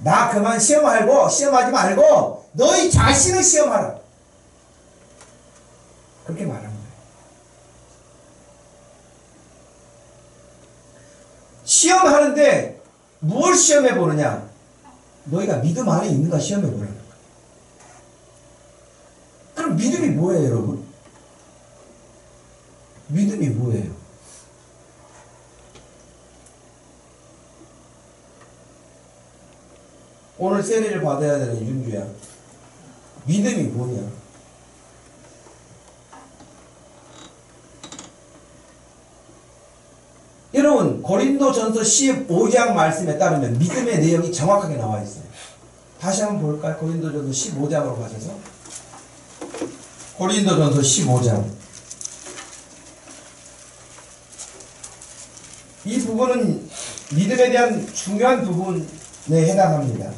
나 그만 시험하지 말고 너희 자신을 시험하라. 그렇게 말한 거예요. 시험하는데 무엇을 시험해 보느냐? 너희가 믿음 안에 있는가 시험해 보라는 거예요. 그럼 믿음이 뭐예요, 여러분? 믿음이 뭐예요? 오늘 세례를 받아야 되는 윤주야. 믿음이 뭐냐? 여러분 고린도전서 15장 말씀에 따르면 믿음의 내용이 정확하게 나와 있어요. 다시 한번 볼까요? 고린도전서 15장으로 가셔서 고린도전서 15장 이 부분은 믿음에 대한 중요한 부분에 해당합니다.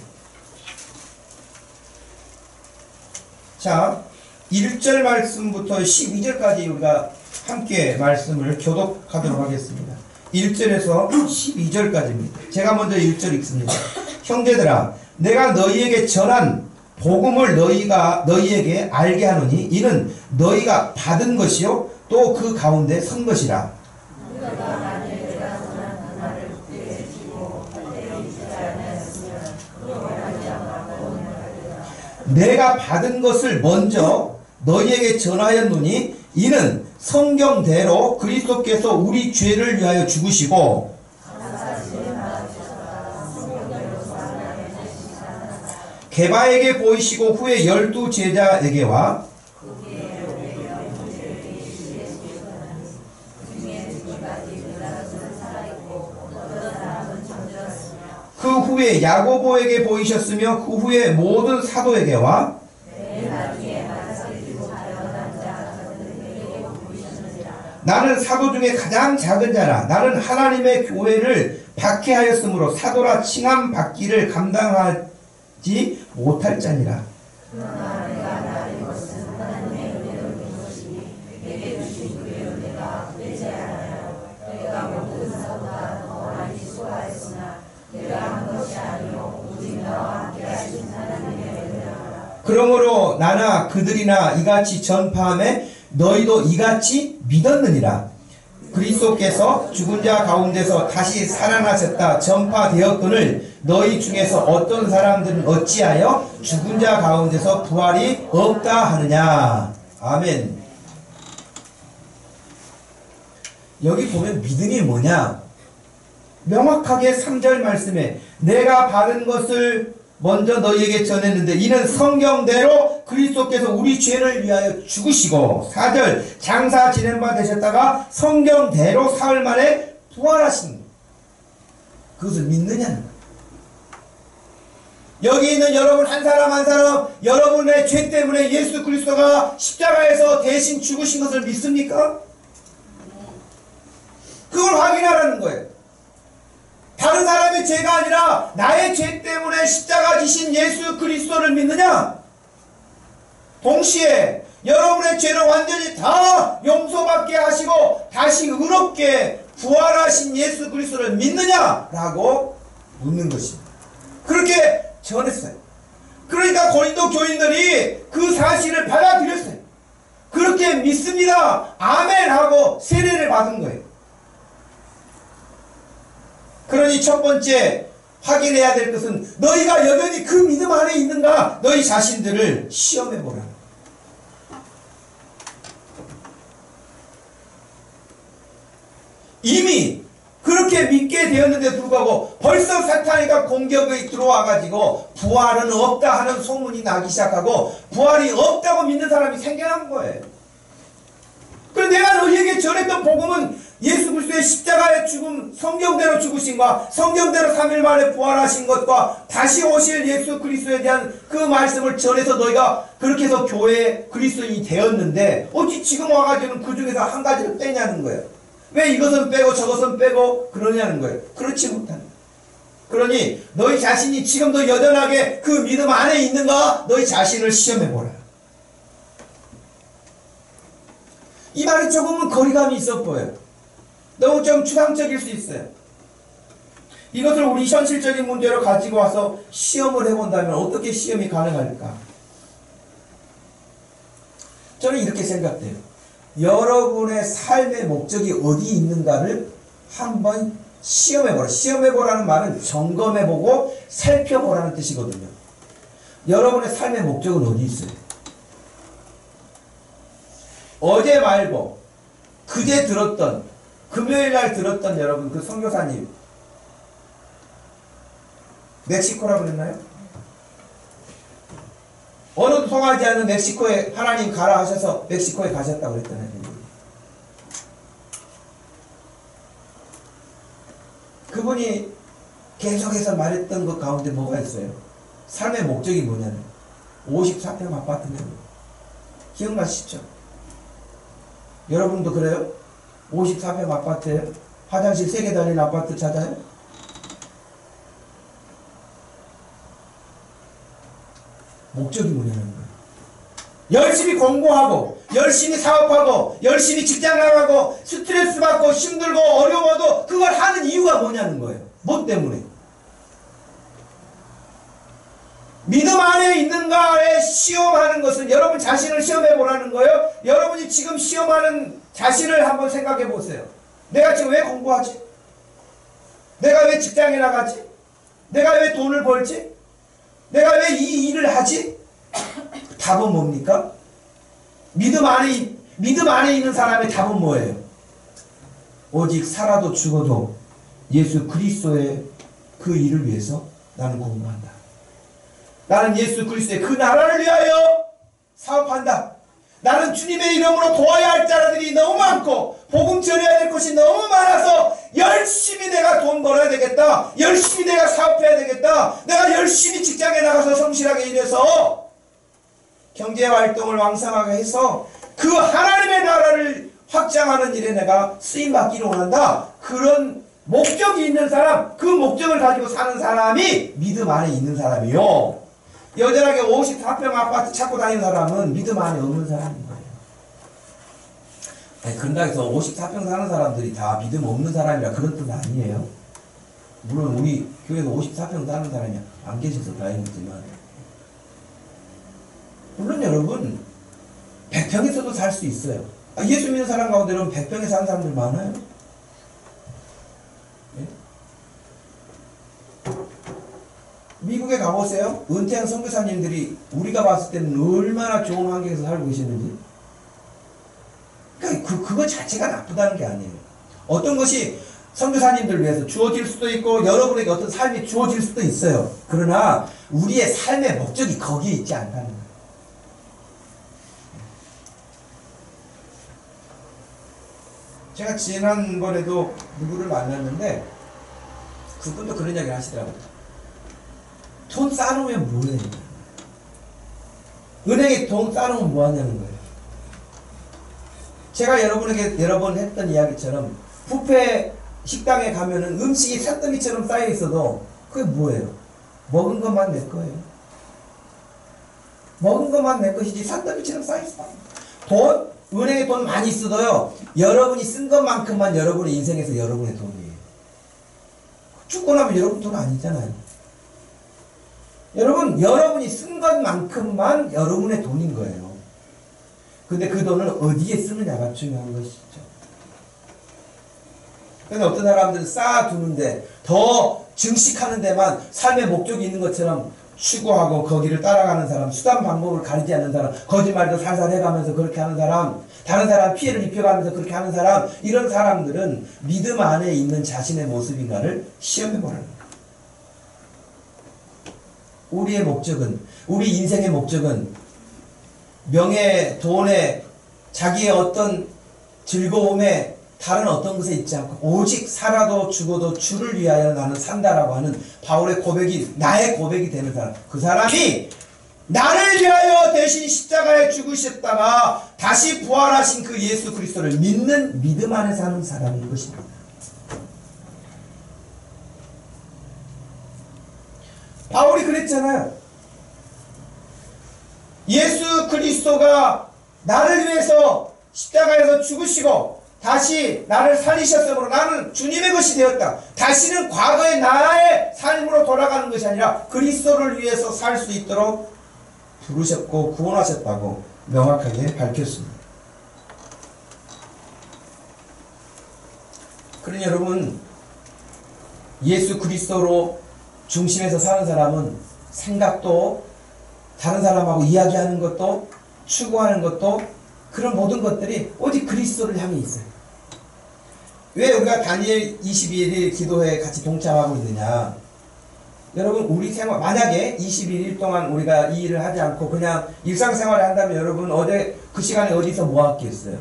자, 1절 말씀부터 12절까지 우리가 함께 말씀을 교독하도록 하겠습니다. 1절에서 12절까지입니다. 제가 먼저 1절 읽습니다. 형제들아, 내가 너희에게 전한 복음을 너희에게 알게 하노니 이는 너희가 받은 것이요 또 그 가운데 선 것이라. 내가 받은 것을 먼저 너희에게 전하였노니 이는 성경대로 그리스도께서 우리 죄를 위하여 죽으시고 게바에게 보이시고 후에 12 제자에게와 그 후에 야고보에게 보이셨으며 그 후에 모든 사도에게와 나는 사도 중에 가장 작은 자라. 나는 하나님의 교회를 박해하였으므로 사도라 칭함 받기를 감당하지 못할 자니라. 그러므로 나나 그들이나 이같이 전파함에 너희도 이같이 믿었느니라. 그리스도께서 죽은 자 가운데서 다시 살아나셨다 전파되었거늘 너희 중에서 어떤 사람들은 어찌하여 죽은 자 가운데서 부활이 없다 하느냐. 아멘. 여기 보면 믿음이 뭐냐? 명확하게 3절 말씀에 내가 받은 것을 먼저 너희에게 전했는데 이는 성경대로 그리스도께서 우리 죄를 위하여 죽으시고 4절 장사 지낸 바 되셨다가 성경대로 사흘 만에 부활하신 그것을 믿느냐는 거예요. 여기 있는 여러분 한 사람 한 사람 여러분의 죄 때문에 예수 그리스도가 십자가에서 대신 죽으신 것을 믿습니까? 그걸 확인하라는 거예요. 다른 사람의 죄가 아니라 나의 죄 때문에 십자가 지신 예수 그리스도를 믿느냐? 동시에 여러분의 죄를 완전히 다 용서받게 하시고 다시 의롭게 부활하신 예수 그리스도를 믿느냐? 라고 묻는 것입니다. 그렇게 전했어요. 그러니까 고린도 교인들이 그 사실을 받아들였어요. 그렇게 믿습니다. 아멘 하고 세례를 받은 거예요. 그러니 첫 번째 확인해야 될 것은 너희가 여전히 그 믿음 안에 있는가? 너희 자신들을 시험해보라. 이미 그렇게 믿게 되었는데 불구하고 벌써 사탄이가 공격이 들어와가지고 부활은 없다 하는 소문이 나기 시작하고 부활이 없다고 믿는 사람이 생겨난 거예요. 그런데 내가 너희에게 전했던 복음은 예수 그리스도의 십자가의 죽음, 성경대로 죽으신과 성경대로 3일 만에 부활하신 것과 다시 오실 예수 그리스도에 대한 그 말씀을 전해서 너희가 그렇게 해서 교회의 그리스도인이 되었는데 어찌 지금 와가지고는 그 중에서 한 가지를 빼냐는 거예요. 왜 이것은 빼고 저것은 빼고 그러냐는 거예요. 그렇지 못한다. 그러니 너희 자신이 지금도 여전하게 그 믿음 안에 있는가? 너희 자신을 시험해보라. 이 말이 조금은 거리감이 있어 보여요. 너무 좀 추상적일 수 있어요. 이것을 우리 현실적인 문제로 가지고 와서 시험을 해본다면 어떻게 시험이 가능할까? 저는 이렇게 생각돼요. 여러분의 삶의 목적이 어디 있는가를 한번 시험해보라. 시험해보라는 말은 점검해보고 살펴보라는 뜻이거든요. 여러분의 삶의 목적은 어디 있어요? 어제 말고 그제 들었던 금요일날 들었던 여러분 그 선교사님 멕시코라고 그랬나요? 어느 통하지 않는 멕시코에 하나님 가라 하셔서 멕시코에 가셨다고 그랬잖아요. 그분이 계속해서 말했던 것 가운데 뭐가 있어요? 삶의 목적이 뭐냐면 54평 아파트면 기억나시죠? 여러분도 그래요? 54평 아파트예요? 화장실 3개 달린 아파트 찾아요? 목적이 뭐냐는 거예요. 열심히 공부하고 열심히 사업하고 열심히 직장 나가고 스트레스 받고 힘들고 어려워도 그걸 하는 이유가 뭐냐는 거예요. 뭐 때문에? 믿음 안에 있는가에 시험하는 것은 여러분 자신을 시험해 보라는 거예요. 여러분이 지금 시험하는 자신을 한번 생각해 보세요. 내가 지금 왜 공부하지? 내가 왜 직장에 나가지? 내가 왜 돈을 벌지? 내가 왜 이 일을 하지? 답은 뭡니까? 믿음 안에 있는 사람의 답은 뭐예요? 오직 살아도 죽어도 예수 그리스도의 그 일을 위해서 나는 공부한다. 나는 예수 그리스도의 그 나라를 위하여 사업한다. 나는 주님의 이름으로 도와야 할 자들이 너무 많고 복음 전해야 될 것이 너무 많아서 열심히 내가 돈 벌어야 되겠다. 열심히 내가 사업해야 되겠다. 내가 열심히 직장에 나가서 성실하게 일해서 경제활동을 왕성하게 해서 그 하나님의 나라를 확장하는 일에 내가 쓰임받기를 원한다. 그런 목적이 있는 사람, 그 목적을 가지고 사는 사람이 믿음 안에 있는 사람이요. 여전하게 54평 아파트 찾고 다니는 사람은 믿음 안에 없는 사람인 거예요. 아니, 그런다 해서 54평 사는 사람들이 다 믿음 없는 사람이라 그런 뜻은 아니에요. 물론 우리 교회에서 54평 사는 사람이 안 계셔서 다행이지만, 물론 여러분 100평에서도 살 수 있어요. 예수 믿는 사람 가운데 여러분 100평에 사는 사람들 많아요. 네? 미국에 가보세요. 은퇴한 선교사님들이 우리가 봤을 때는 얼마나 좋은 환경에서 살고 계시는지. 그러니까 그거 자체가 나쁘다는 게 아니에요. 어떤 것이 선교사님들 위해서 주어질 수도 있고 여러분에게 어떤 삶이 주어질 수도 있어요. 그러나 우리의 삶의 목적이 거기에 있지 않다는 거예요. 제가 지난번에도 누구를 만났는데 그분도 그런 이야기를 하시더라고요. 돈 쌓아놓으면 뭐해? 은행에 돈 쌓아놓으면 뭐 하냐는 거예요. 제가 여러분에게 여러 번 했던 이야기처럼 뷔페 식당에 가면은 음식이 산더미처럼 쌓여 있어도 그게 뭐예요? 먹은 것만 내 거예요. 먹은 것만 내 것이지 산더미처럼 쌓여 있어. 은행에 돈 많이 쓰도요, 여러분이 쓴 것만큼만 여러분의 인생에서 여러분의 돈이에요. 죽고 나면 여러분 돈 아니잖아요. 여러분이 쓴 것만큼만 여러분의 돈인 거예요. 근데 그 돈을 어디에 쓰느냐가 중요한 것이죠. 근데 어떤 사람들은 쌓아두는데, 더 증식하는 데만 삶의 목적이 있는 것처럼 추구하고 거기를 따라가는 사람, 수단 방법을 가리지 않는 사람, 거짓말도 살살 해가면서 그렇게 하는 사람, 다른 사람 피해를 입혀가면서 그렇게 하는 사람, 이런 사람들은 믿음 안에 있는 자신의 모습인가를 시험해보라는 거예요. 우리의 목적은, 우리 인생의 목적은 명예, 돈에, 자기의 어떤 즐거움에, 다른 어떤 것에 있지 않고 오직 살아도 죽어도 주를 위하여 나는 산다라고 하는 바울의 고백이 나의 고백이 되는 사람, 그 사람이 나를 위하여 대신 십자가에 죽으셨다가 다시 부활하신 그 예수 그리스도를 믿는 믿음 안에 사는 사람인 것입니다. 바울이 그랬잖아요. 예수 그리스도가 나를 위해서 십자가에서 죽으시고 다시 나를 살리셨으므로 나는 주님의 것이 되었다. 다시는 과거의 나의 삶으로 돌아가는 것이 아니라 그리스도를 위해서 살 수 있도록 부르셨고 구원하셨다고 명확하게 밝혔습니다. 그러니 여러분, 예수 그리스도로 중심에서 사는 사람은 생각도, 다른 사람하고 이야기하는 것도, 추구하는 것도, 그런 모든 것들이 오직 그리스도를 향해 있어요. 왜 우리가 다니엘 21일 기도회에 같이 동참하고 있느냐? 여러분, 우리 생활, 만약에 21일 동안 우리가 이 일을 하지 않고 그냥 일상생활을 한다면 여러분 어제 그 시간에 어디서 뭐 했겠어요?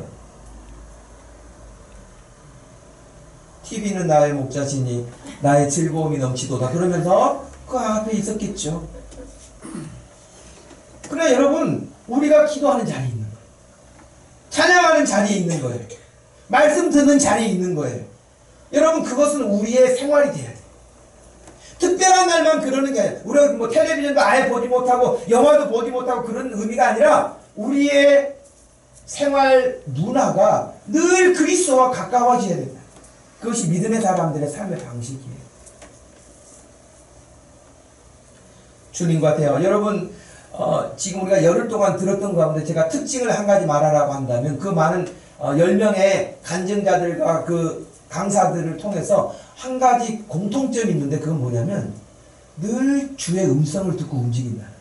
TV는 나의 목자시니 나의 즐거움이 넘치도다 그러면서 그 앞에 있었겠죠. 그러나 여러분, 우리가 기도하는 자리에 있는 거예요. 찬양하는 자리에 있는 거예요. 말씀 듣는 자리에 있는 거예요. 여러분, 그것은 우리의 생활이 돼야 돼요. 특별한 날만 그러는 게 아니라, 우리가 뭐 텔레비전도 아예 보지 못하고 영화도 보지 못하고 그런 의미가 아니라 우리의 생활 문화가 늘 그리스도와 가까워져야 된다. 그것이 믿음의 사람들의 삶의 방식이에요. 주님과 대화. 여러분, 지금 우리가 열흘 동안 들었던 가운데 제가 특징을 한 가지 말하라고 한다면 그 많은 10명의 간증자들과 그 강사들을 통해서 한 가지 공통점이 있는데 그건 뭐냐면 늘 주의 음성을 듣고 움직인다는 거예요.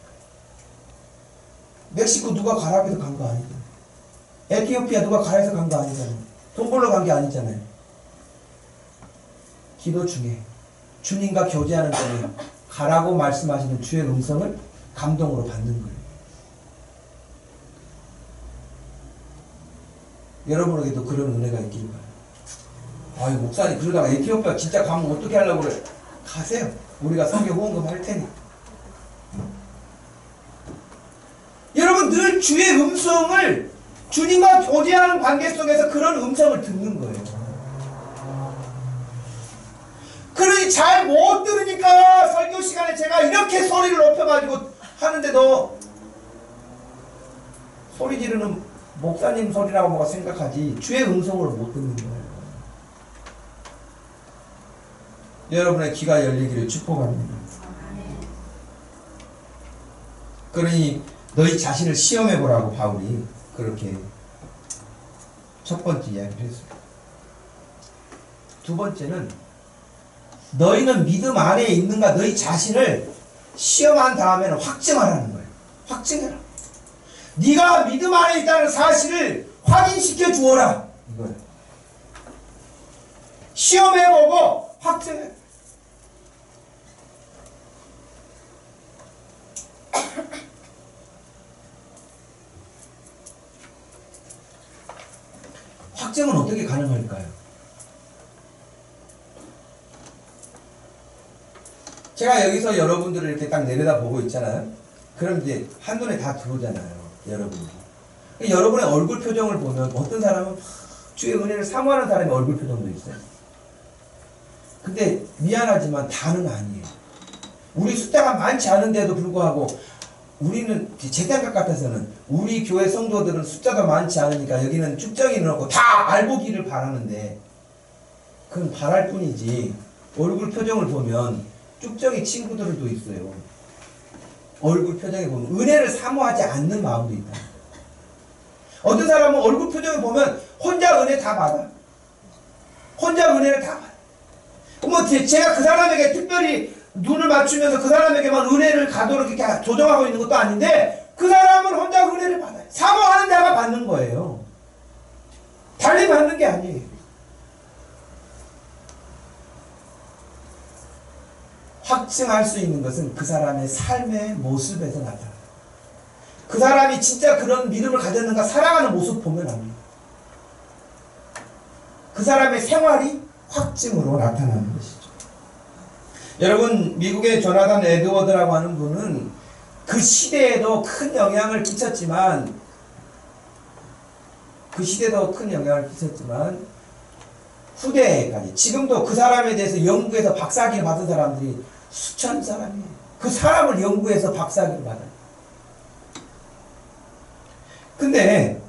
멕시코 누가 가라고 해서 간 거 아니잖아요. 에티오피아 누가 가라 해서 간 거 아니잖아요. 돈 벌러 간 게 아니잖아요. 기도 중에 주님과 교제하는 중에 가라고 말씀하시는 주의 음성을 감동으로 받는 거예요. 여러분에게도 그런 은혜가 있길 바라요. 아유 목사님 그러다가 에티오피아 진짜 가면 어떻게 하려고 그래. 가세요. 우리가 선교 후원금 할 테니. 여러분 늘 주의 음성을 주님과 교제하는 관계 속에서 그런 음성을 듣는 거예요. 그러니 잘 못 들으니까 설교 시간에 제가 이렇게 소리를 높여가지고 하는데도 소리 지르는 목사님 소리라고 뭐가 생각하지 주의 음성을 못 듣는 거예요. 여러분의 귀가 열리기를 축복합니다. 그러니 너희 자신을 시험해보라고 바울이 그렇게 첫 번째 이야기를 했어요. 두 번째는 너희는 믿음 안에 있는가 너희 자신을 시험한 다음에는 확증하라는 거예요. 확증해라. 네가 믿음 안에 있다는 사실을 확인시켜 주어라. 이거예요. 시험해보고 확증해. 확증은 어떻게 가능할까요? 제가 여기서 여러분들을 이렇게 딱 내려다보고 있잖아요. 그럼 이제 한눈에 다 들어오잖아요. 여러분이. 여러분의 얼굴 표정을 보면 어떤 사람은 주의 은혜를 사모하는 사람의 얼굴 표정도 있어요. 근데 미안하지만 다는 아니에요. 우리 숫자가 많지 않은데도 불구하고 우리는 제 생각 같아서는 우리 교회 성도들은 숫자가 많지 않으니까 여기는 축정이 넣고 다 알보기를 바라는데 그건 바랄 뿐이지 얼굴 표정을 보면 쭉정이 친구들도 있어요. 얼굴 표정에 보면 은혜를 사모하지 않는 마음도 있다. 어떤 사람은 얼굴 표정을 보면 혼자 은혜 다 받아. 혼자 은혜를 다 받아. 뭐 제가 그 사람에게 특별히 눈을 맞추면서 그 사람에게만 은혜를 가도록 이렇게 조정하고 있는 것도 아닌데 그 사람은 혼자 은혜를 받아요. 사모하는 자가 받는 거예요. 달리 받는 게 아니에요. 확증할 수 있는 것은 그 사람의 삶의 모습에서 나타납니다. 그 사람이 진짜 그런 믿음을 가졌는가 살아가는 모습 보면 압니다. 그 사람의 생활이 확증으로 나타나는 것이죠. 여러분 미국의 조나단 에드워드라고 하는 분은 그 시대에도 큰 영향을 끼쳤지만 후대까지 지금도 그 사람에 대해서 연구해서 박사학위를 받은 사람들이 수천 사람이에요. 그 사람을 연구해서 박사학위를 받아요. 근데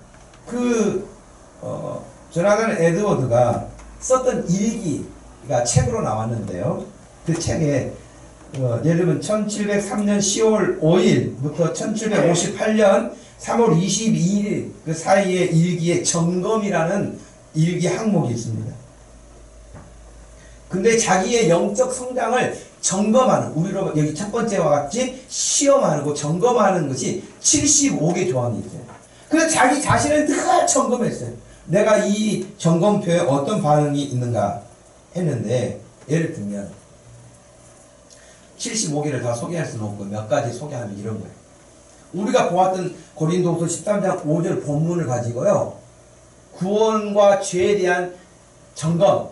조나단 에드워드가 썼던 일기가 책으로 나왔는데요. 그 책에 예를 들면 1703년 10월 5일부터 1758년 3월 22일 그 사이에 일기에 점검이라는 일기 항목이 있습니다. 근데 자기의 영적 성장을 점검하는, 우리로 여기 첫 번째와 같이 시험하고 점검하는 것이 75개 조항이 있어요. 그래서 자기 자신을 늘 점검했어요. 내가 이 점검표에 어떤 반응이 있는가 했는데, 예를 들면 75개를 다 소개할 수는 없고 몇 가지 소개하면 이런 거예요. 우리가 보았던 고린도후서 13장 5절 본문을 가지고요, 구원과 죄에 대한 점검,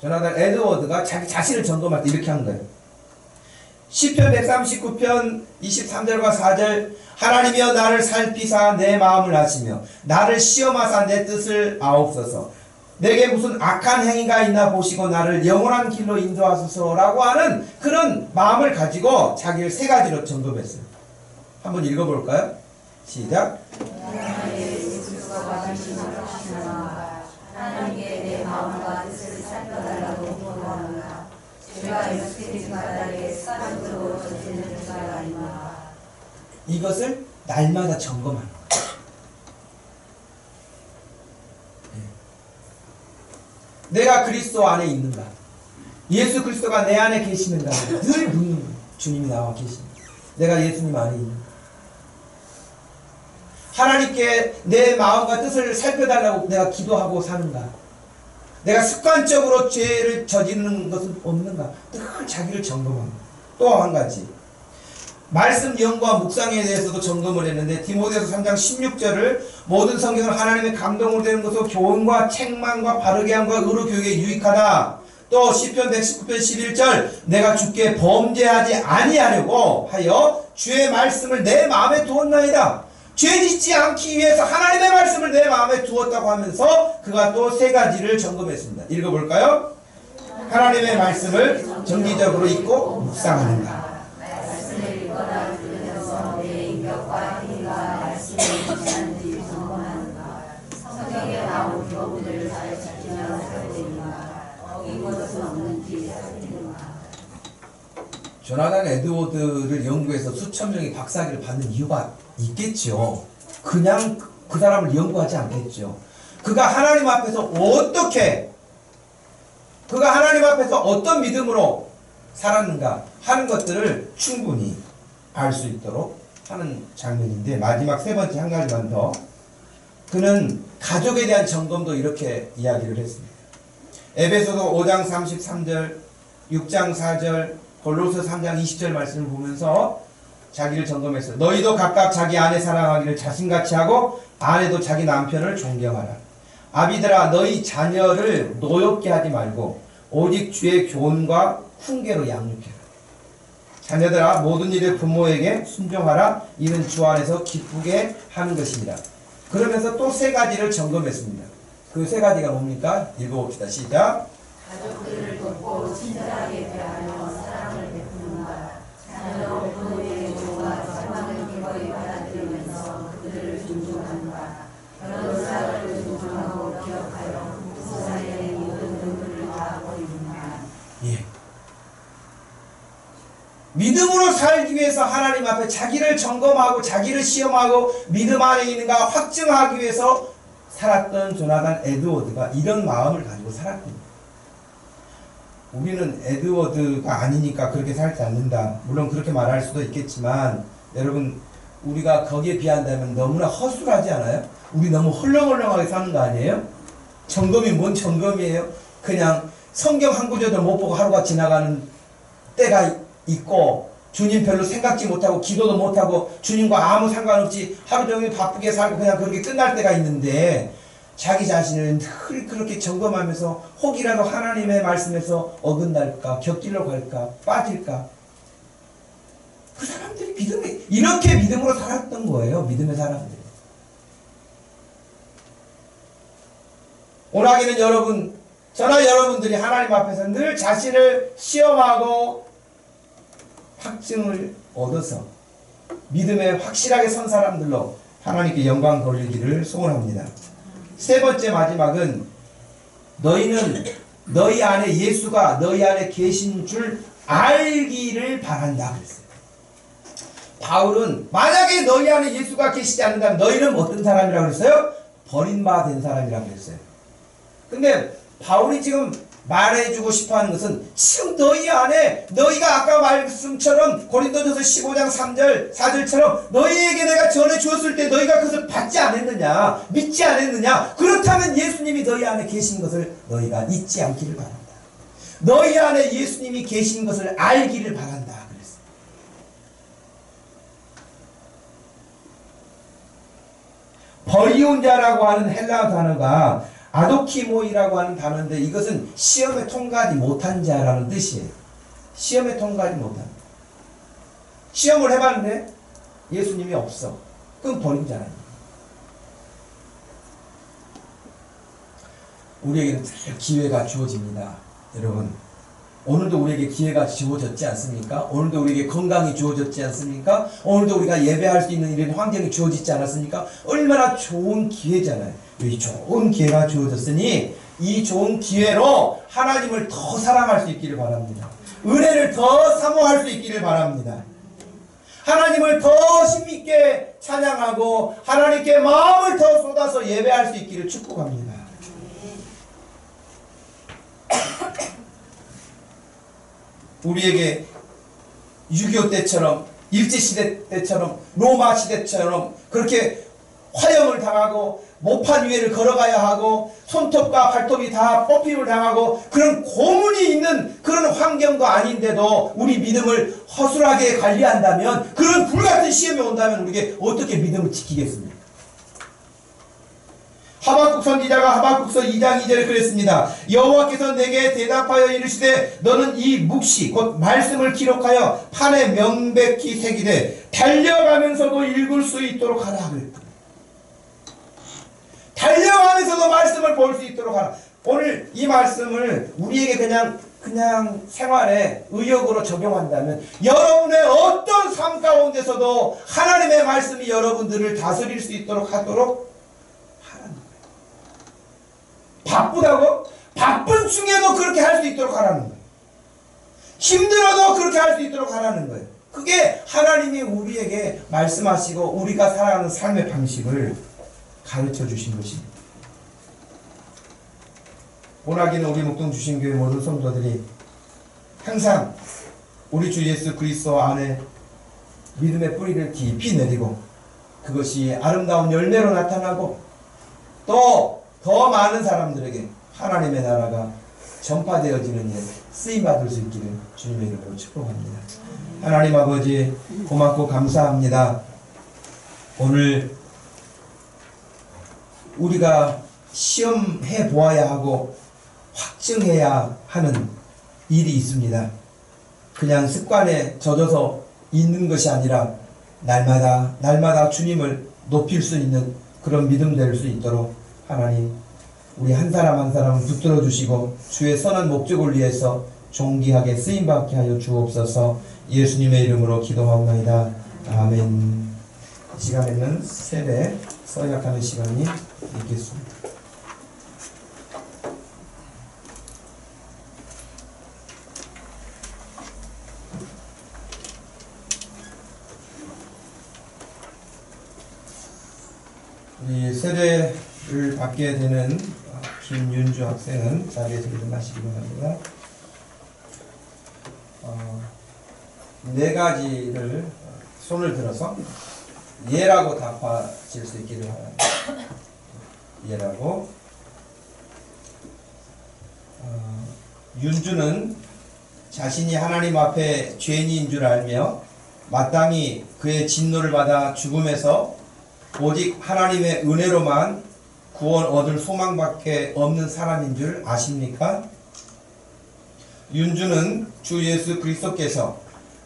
조나단 에드워드가 자기 자신을 점검할 때 이렇게 한 거예요. 시편 139편 23절과 4절, 하나님이여 나를 살피사 내 마음을 아시며 나를 시험하사 내 뜻을 아옵소서. 내게 무슨 악한 행위가 있나 보시고 나를 영원한 길로 인도하소서라고 하는 그런 마음을 가지고 자기를 세 가지로 점검했어요. 한번 읽어볼까요? 시작. 하나님께 내 마음과 뜻을 살펴달라고 구하노라. 죄가 육체적인 바닥에 습관적으로 저지르는 죄가 아니라. 이것을 날마다 점검하는 거예요. 내가 그리스도 안에 있는가? 예수 그리스도가 내 안에 계시는가? 늘 묻는 거예요. 주님이 나와 계십니다. 내가 예수님 안에 있는가? 하나님께 내 마음과 뜻을 살펴달라고 내가 기도하고 사는가? 내가 습관적으로 죄를 저지르는 것은 없는가? 늘 자기를 점검합니다. 또 한 가지, 말씀 연구와 묵상에 대해서도 점검을 했는데 디모데후서 3장 16절을 모든 성경은 하나님의 감동으로 되는 것으로 교훈과 책망과 바르게 함과 의로 교육에 유익하다. 또 시편 119편 11절 내가 주께 범죄하지 아니하려고 하여 주의 말씀을 내 마음에 두었나이다. 죄 짓지 않기 위해서 하나님의 말씀을 내 마음에 두었다고 하면서 그가 또 세 가지를 점검했습니다. 읽어볼까요? 하나님의 말씀을 정기적으로 읽고 묵상하는가. 말씀을 읽거나 들으면서 내 인격과 행위가 말씀을 지키는지 점검하는가. 성경에 나온 교훈을 잘 지키며 살펴보는가. 어긴 것은 없는지 살피는가. 조나단 에드워드를 연구해서 수천 명이 박사학위를 받는 이유가 있겠죠. 그냥 그 사람을 연구하지 않겠죠. 그가 하나님 앞에서 어떤 믿음으로 살았는가 하는 것들을 충분히 알 수 있도록 하는 장면인데, 마지막 세 번째 한 가지만 더. 그는 가족에 대한 점검도 이렇게 이야기를 했습니다. 에베소서 5장 33절, 6장 4절, 골로새 3장 20절 말씀을 보면서 자기를 점검했어요. 너희도 각각 자기 아내 사랑하기를 자신같이 하고 아내도 자기 남편을 존경하라. 아비들아 너희 자녀를 노엽게 하지 말고 오직 주의 교훈과 훈계로 양육해라. 자녀들아 모든 일에 부모에게 순종하라. 이는 주 안에서 기쁘게 하는 것입니다. 그러면서 또 세 가지를 점검했습니다. 그 세 가지가 뭡니까? 읽어봅시다. 시작. 가족들을 돕고 친절하게 대하며 사랑을 베푸는가. 자녀로 부모의 교훈과 책망을 기꺼이 받아들이면서 그들을 존중하는가. 변호사를 존중하고 기억하여 세상의 모든 눈물을 다 버리는가. 예. 믿음으로 살기 위해서 하나님 앞에 자기를 점검하고 자기를 시험하고 믿음 안에 있는가 확증하기 위해서 살았던 조나단 에드워드가 이런 마음을 가지고 살았습니다. 우리는 에드워드가 아니니까 그렇게 살지 않는다. 물론 그렇게 말할 수도 있겠지만 여러분, 우리가 거기에 비한다면 너무나 허술하지 않아요? 우리 너무 헐렁헐렁하게 사는 거 아니에요? 점검이 뭔 점검이에요? 그냥 성경 한 구절도 못 보고 하루가 지나가는 때가 있고, 주님 별로 생각지 못하고 기도도 못하고 주님과 아무 상관없이 하루 종일 바쁘게 살고 그냥 그렇게 끝날 때가 있는데, 자기 자신을 늘 그렇게 점검하면서 혹이라도 하나님의 말씀에서 어긋날까, 곁길로 갈까, 빠질까. 그 사람들이 이렇게 믿음으로 살았던 거예요. 믿음의 사람들이. 오락에는 여러분, 저나 여러분들이 하나님 앞에서 늘 자신을 시험하고 확증을 얻어서 믿음에 확실하게 선 사람들로 하나님께 영광 돌리기를 소원합니다. 세 번째 마지막은 너희는 너희 안에 예수가 너희 안에 계신 줄 알기를 바란다 그랬어요. 바울은 만약에 너희 안에 예수가 계시지 않는다면 너희는 어떤 사람이라고 그랬어요? 버림받은 사람이라고 그랬어요. 근데 바울이 지금 말해주고 싶어하는 것은 지금 너희 안에, 너희가 아까 말씀처럼 고린도전서 15장 3절 4절처럼 너희에게 내가 전해주었을 때 너희가 그것을 받지 않았느냐, 믿지 않았느냐, 그렇다면 예수님이 너희 안에 계신 것을 너희가 잊지 않기를 바란다. 너희 안에 예수님이 계신 것을 알기를 바란다 그랬어요. 버리온 자라고 하는 헬라어 단어가 아도키모이라고 하는 단어인데, 이것은 시험에 통과하지 못한 자라는 뜻이에요. 시험에 통과하지 못한. 시험을 해봤는데 예수님이 없어. 그건 버린 자라는 거예요. 우리에게는 기회가 주어집니다. 여러분, 오늘도 우리에게 기회가 주어졌지 않습니까? 오늘도 우리에게 건강이 주어졌지 않습니까? 오늘도 우리가 예배할 수 있는 이런 환경이 주어지지 않았습니까? 얼마나 좋은 기회잖아요. 이 좋은 기회가 주어졌으니 이 좋은 기회로 하나님을 더 사랑할 수 있기를 바랍니다. 은혜를 더 사모할 수 있기를 바랍니다. 하나님을 더 힘있게 찬양하고 하나님께 마음을 더 쏟아서 예배할 수 있기를 축복합니다. 우리에게 6.25 때처럼, 일제시대 때처럼, 로마 시대처럼 그렇게 화형을 당하고 모판 위에를 걸어가야 하고 손톱과 발톱이 다 뽑힘을 당하고 그런 고문이 있는 그런 환경도 아닌데도 우리 믿음을 허술하게 관리한다면, 그런 불같은 시험이 온다면 우리에게 어떻게 믿음을 지키겠습니까? 하박국 선지자가 하박국서 2장 2절에 그랬습니다. 여호와께서 내게 대답하여 이르시되 너는 이 묵시 곧 말씀을 기록하여 판에 명백히 새기되 달려가면서도 읽을 수 있도록 하라 그랬다. 달려가면서도 말씀을 볼 수 있도록 하라. 오늘 이 말씀을 우리에게 그냥 생활에 의욕으로 적용한다면 여러분의 어떤 삶 가운데서도 하나님의 말씀이 여러분들을 다스릴 수 있도록 하도록 하라는 거예요. 바쁘다고? 바쁜 중에도 그렇게 할 수 있도록 하라는 거예요. 힘들어도 그렇게 할 수 있도록 하라는 거예요. 그게 하나님이 우리에게 말씀하시고 우리가 살아가는 삶의 방식을 가르쳐 주신 것입니다. 본하기는 우리 목동주신교회 모든 성도들이 항상 우리 주 예수 그리스도 안에 믿음의 뿌리를 깊이 내리고 그것이 아름다운 열매로 나타나고 또 더 많은 사람들에게 하나님의 나라가 전파되어지는 일 쓰임받을 수 있기를 주님의 이름으로 축복합니다. 하나님 아버지 고맙고 감사합니다. 오늘 우리가 시험해 보아야 하고 확증해야 하는 일이 있습니다. 그냥 습관에 젖어서 있는 것이 아니라 날마다 주님을 높일 수 있는 그런 믿음 될 수 있도록 하나님 우리 한 사람 한 사람을 붙들어 주시고 주의 선한 목적을 위해서 존귀하게 쓰임받게 하여 주옵소서. 예수님의 이름으로 기도하옵나이다. 아멘. 이 시간에는 세례 서약하는 시간이 있겠습니다. 이 세례를 받게 되는 김윤주 학생은 자리에서 일어나시기 바랍니다. 네 가지를 손을 들어서 예라고 답하실 수 있기를 바랍니다. 예라고. 윤주는 자신이 하나님 앞에 죄인인 줄 알며 마땅히 그의 진노를 받아 죽음에서 오직 하나님의 은혜로만 구원 얻을 소망밖에 없는 사람인 줄 아십니까? 윤주는 주 예수 그리스도께서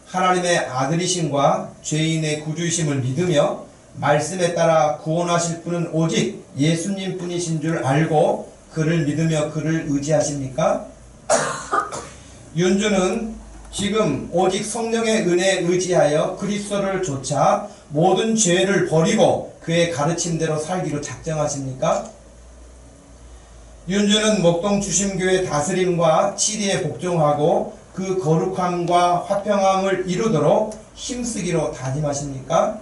하나님의 아들이심과 죄인의 구주이심을 믿으며 말씀에 따라 구원하실 분은 오직 예수님 뿐이신 줄 알고 그를 믿으며 그를 의지하십니까? 윤주는 지금 오직 성령의 은혜에 의지하여 그리스도를 좇아 모든 죄를 버리고 그의 가르침대로 살기로 작정하십니까? 윤주는 목동 주심교회 다스림과 치리에 복종하고 그 거룩함과 화평함을 이루도록 힘쓰기로 다짐하십니까?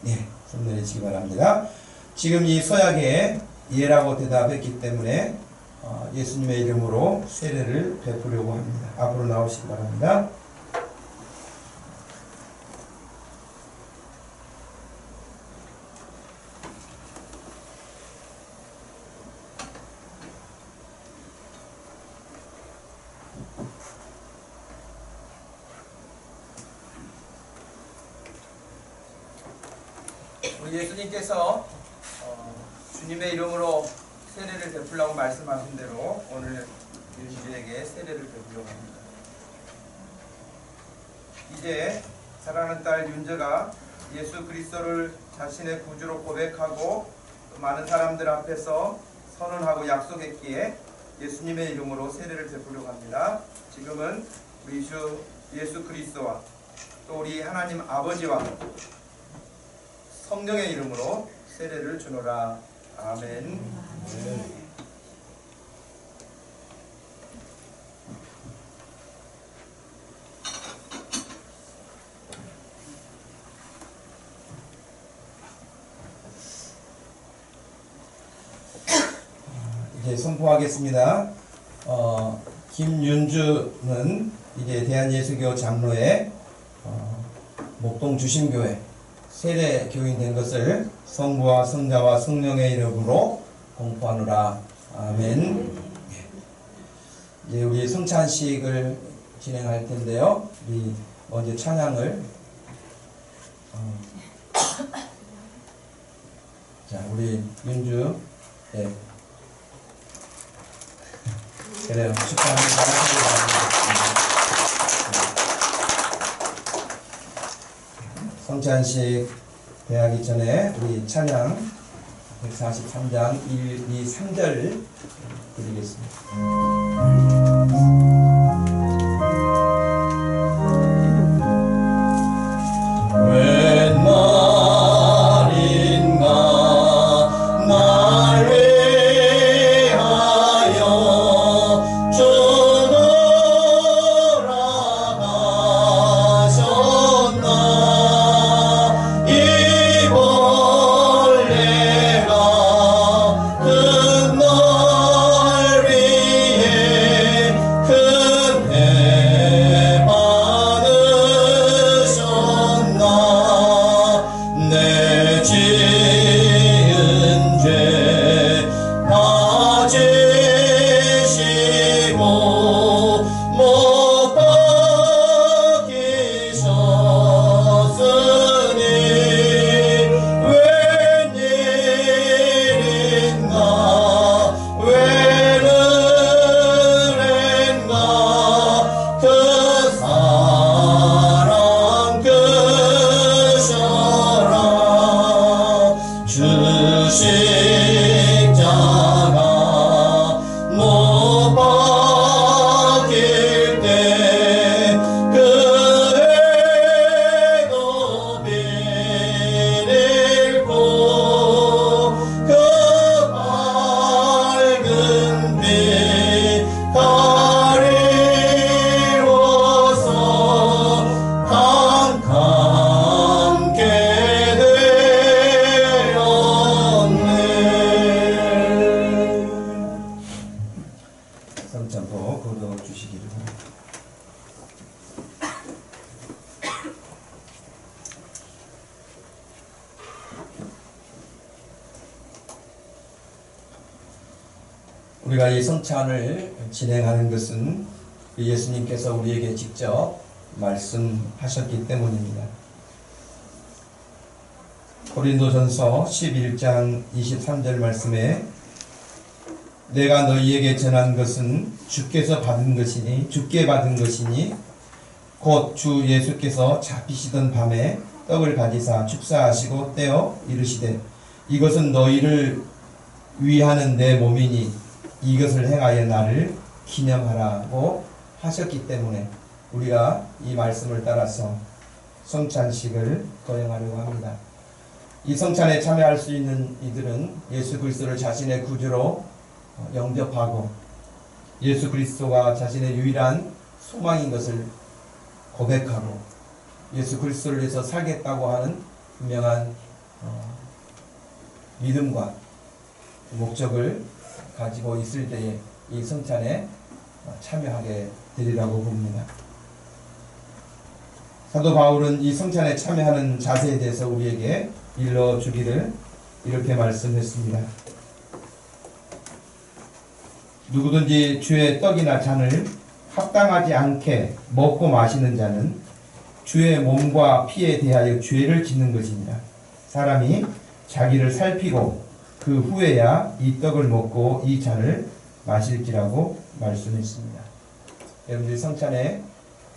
네, 손 내리시기 바랍니다. 지금 이 서약에 예라고 대답했기 때문에 예수님의 이름으로 세례를 베푸려고 합니다. 앞으로 나오시기 바랍니다. 우리 예수님께서 주님의 이름으로 세례를 베풀라고 말씀하신 대로 오늘 윤주에게 세례를 베풀려고 합니다. 이제 사랑하는 딸 윤주가 예수 그리스도를 자신의 구주로 고백하고 많은 사람들 앞에서 선언하고 약속했기에 예수님의 이름으로 세례를 베풀려고 합니다. 지금은 우리 주 예수 그리스도와 또 우리 하나님 아버지와 성령의 이름으로 세례를 주노라. 아멘. 이제 선포하겠습니다. 김윤주는 이제 대한예수교 장로의 목동 주심교회 세례 교인 된 것을 성부와 성자와 성령의 이름으로 공포하노라. 아멘. 이제 우리 성찬식을 진행할 텐데요. 우리 먼저 찬양을 자, 우리 윤주 그래요. 축하합니다. 성찬식 대하기 전에 우리 찬양 143장 1, 2, 3절 드리겠습니다. 성찬포 거둬 주시기를 바랍니다. 우리가 이 성찬을 진행하는 것은 예수님께서 우리에게 직접 말씀하셨기 때문입니다. 고린도전서 11장 23절 말씀에 내가 너희에게 전한 것은 주께서 받은 것이니 주께 받은 것이니 곧 주 예수께서 잡히시던 밤에 떡을 가지사 축사하시고 떼어 이르시되 이것은 너희를 위하는 내 몸이니 이것을 행하여 나를 기념하라고 하셨기 때문에 우리가 이 말씀을 따라서 성찬식을 거행하려고 합니다. 이 성찬에 참여할 수 있는 이들은 예수 그리스도를 자신의 구주로 영접하고 예수 그리스도가 자신의 유일한 소망인 것을 고백하고 예수 그리스도를 위해서 살겠다고 하는 분명한 믿음과 목적을 가지고 있을 때에 이 성찬에 참여하게 되리라고 봅니다. 사도 바울은 이 성찬에 참여하는 자세에 대해서 우리에게 일러주기를 이렇게 말씀했습니다. 누구든지 주의 떡이나 잔을 합당하지 않게 먹고 마시는 자는 주의 몸과 피에 대하여 죄를 짓는 것입니다. 사람이 자기를 살피고 그 후에야 이 떡을 먹고 이 잔을 마실지라고 말씀했습니다. 여러분들이 성찬에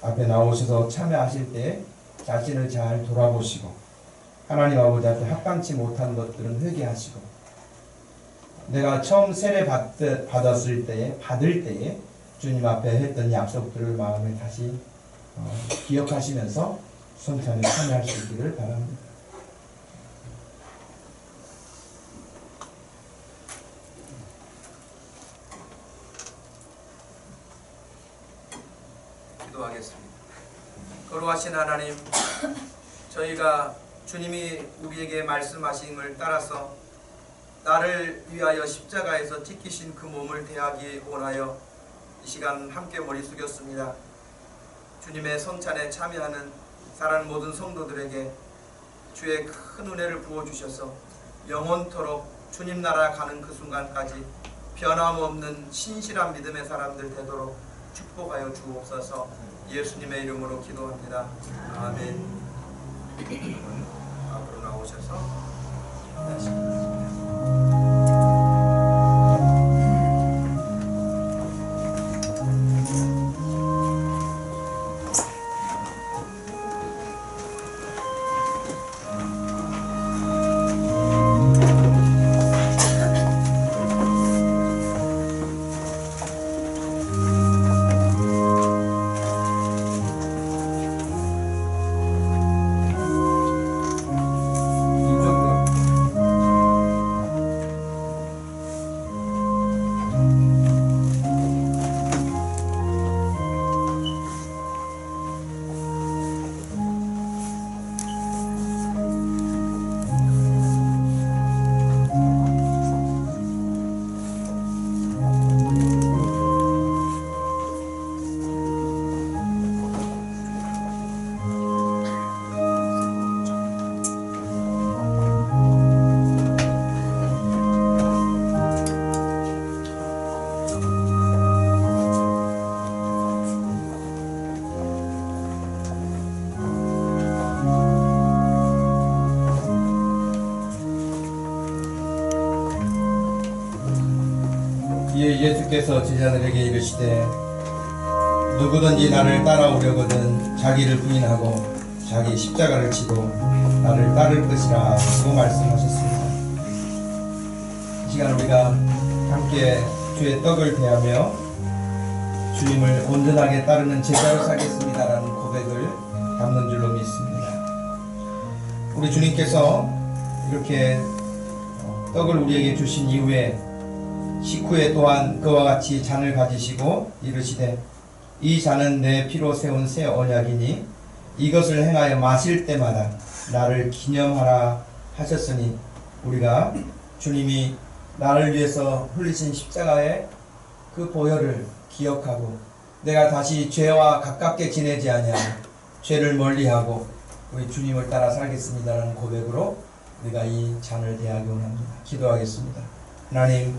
앞에 나오셔서 참여하실 때 자신을 잘 돌아보시고 하나님 아버지 앞에 합당치 못한 것들은 회개하시고 내가 처음 세례 받았을 때에 받을 때에 주님 앞에 했던 약속들을 마음에 다시 기억하시면서 성찬에 참여할 수 있기를 바랍니다. 기도하겠습니다. 거룩하신 하나님, 저희가 주님이 우리에게 말씀하심을 따라서 나를 위하여 십자가에서 지키신 그 몸을 대하기 원하여 이 시간 함께 머리 숙였습니다. 주님의 성찬에 참여하는 사랑하는 모든 성도들에게 주의 큰 은혜를 부어주셔서 영원토록 주님 나라 가는 그 순간까지 변함없는 신실한 믿음의 사람들 되도록 축복하여 주옵소서. 예수님의 이름으로 기도합니다. 아멘. 여러분 앞으로 나오셔서 이에 예수께서 제자들에게 이르시되 누구든지 나를 따라오려거든 자기를 부인하고 자기 십자가를 지고 나를 따를 것이라 하고 말씀하셨습니다. 이 시간 우리가 함께 주의 떡을 대하며 주님을 온전하게 따르는 제자로 살겠습니다라는 고백을 담는 줄로 믿습니다. 우리 주님께서 이렇게 떡을 우리에게 주신 이후에 식후에 또한 그와 같이 잔을 가지시고 이르시되 이 잔은 내 피로 세운 새 언약이니 이것을 행하여 마실 때마다 나를 기념하라 하셨으니 우리가 주님이 나를 위해서 흘리신 십자가의 그 보혈을 기억하고 내가 다시 죄와 가깝게 지내지 아니하고 죄를 멀리하고 우리 주님을 따라 살겠습니다라는 고백으로 우리가 이 잔을 대하기 원합니다. 기도하겠습니다. 하나님,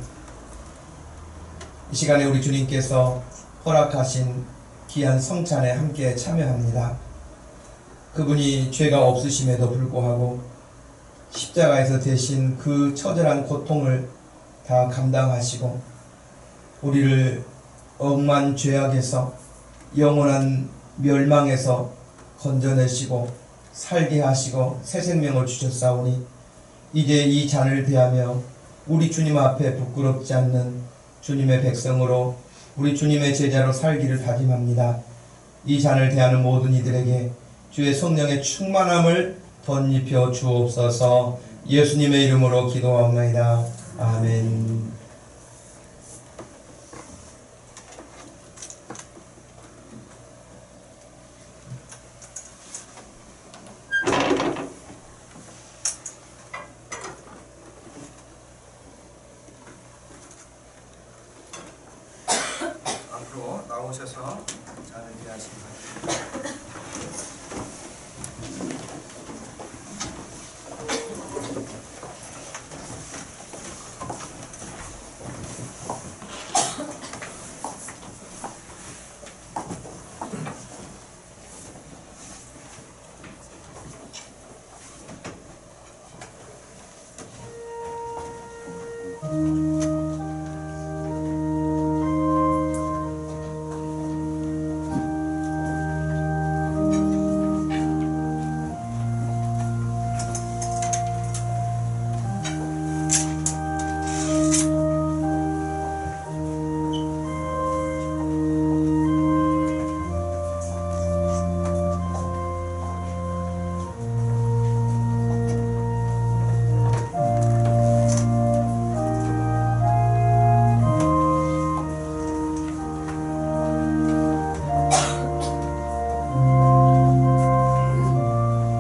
이 시간에 우리 주님께서 허락하신 귀한 성찬에 함께 참여합니다. 그분이 죄가 없으심에도 불구하고 십자가에서 대신 그 처절한 고통을 다 감당하시고 우리를 억만 죄악에서 영원한 멸망에서 건져내시고 살게 하시고 새 생명을 주셨사오니 이제 이 잔을 대하며 우리 주님 앞에 부끄럽지 않는 주님의 백성으로 우리 주님의 제자로 살기를 다짐합니다. 이 잔을 대하는 모든 이들에게 주의 성령의 충만함을 덧입혀 주옵소서. 예수님의 이름으로 기도합니다. 아멘. 앞으로 나오셔서 잔을 대하십니다.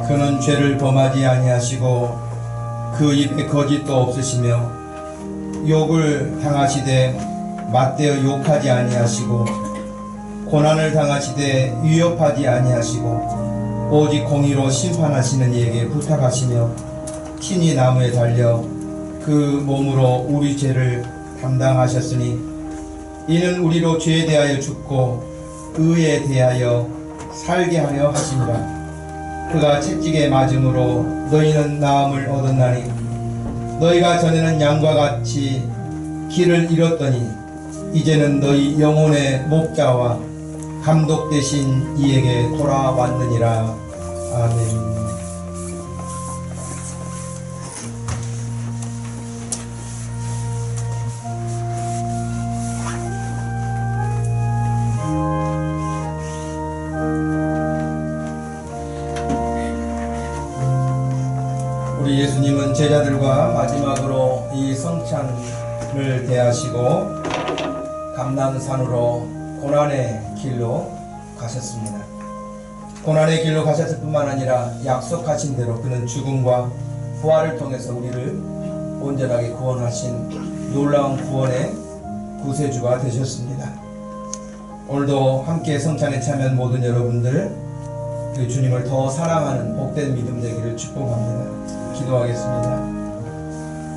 그는 죄를 범하지 아니하시고 그 입에 거짓도 없으시며 욕을 당하시되 맞대어 욕하지 아니하시고 고난을 당하시되 위협하지 아니하시고 오직 공의로 심판하시는 이에게 부탁하시며 친히 나무에 달려 그 몸으로 우리 죄를 담당하셨으니 이는 우리로 죄에 대하여 죽고 의에 대하여 살게 하려 하심이라. 그가 채찍에 맞음으로 너희는 나음을 얻었나니 너희가 전에는 양과 같이 길을 잃었더니 이제는 너희 영혼의 목자와 감독 되신 이에게 돌아왔느니라. 아멘. 우리 예수님은 제자들과 마지막으로 이 성찬을 대하시고 감람산으로 고난의 길로 가셨습니다. 고난의 길로 가셨을 뿐만 아니라 약속하신 대로 그는 죽음과 부활을 통해서 우리를 온전하게 구원하신 놀라운 구원의 구세주가 되셨습니다. 오늘도 함께 성찬에 참여한 모든 여러분들 그 주님을 더 사랑하는 복된 믿음 되기를 축복합니다. 기도하겠습니다.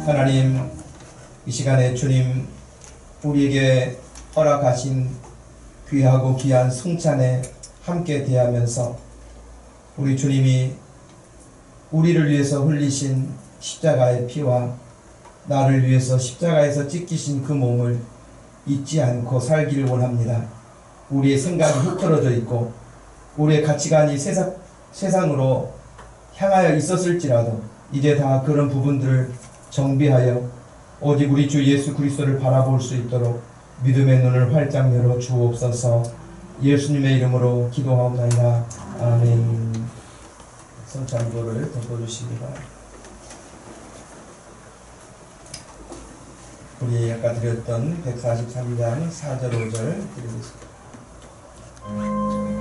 하나님, 이 시간에 주님 우리에게 허락하신 귀하고 귀한 성찬에 함께 대하면서 우리 주님이 우리를 위해서 흘리신 십자가의 피와 나를 위해서 십자가에서 찢기신 그 몸을 잊지 않고 살기를 원합니다. 우리의 생각이 흐트러져 있고 우리의 가치관이 세상으로 향하여 있었을지라도 이제 다 그런 부분들을 정비하여 오직 우리 주 예수 그리스도를 바라볼 수 있도록 믿음의 눈을 활짝 열어 주옵소서. 예수님의 이름으로 기도하옵나이다. 아멘. 성찬도를 덮어주시기 바랍니다. 우리 아까 드렸던 143장 4절 5절 드리겠습니다. 내 얼굴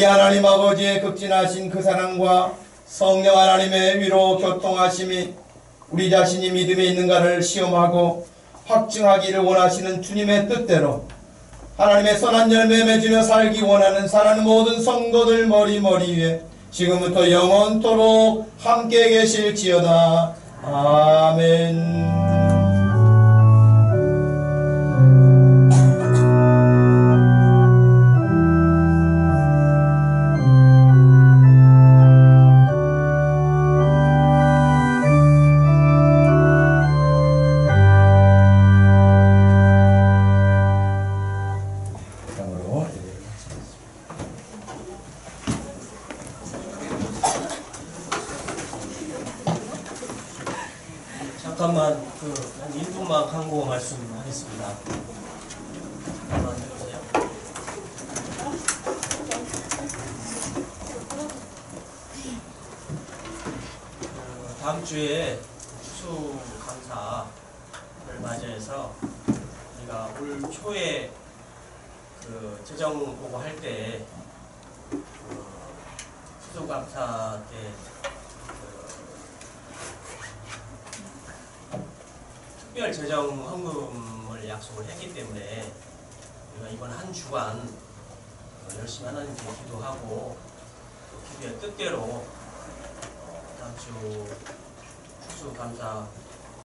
우리 하나님 아버지의 극진하신 그 사랑과 성령 하나님의 위로 교통하심이 우리 자신이 믿음에 있는가를 시험하고 확증하기를 원하시는 주님의 뜻대로 하나님의 선한 열매 맺으며 살기 원하는 사랑하는 모든 성도들 머리 위에 지금부터 영원토록 함께 계실지어다. 아멘. 잠깐만 한 1분만 광고 말씀하겠습니다. 잠깐만 해주세요. 다음 주에 추수감사를 맞이해서 우리가 올 초에 재정 보고할 때 추수감사 때 특별 재정 헌금을 약속을 했기 때문에 우리가 이번 한 주간 열심히 하나님께 기도하고 기도의 뜻대로 다음 주 추수감사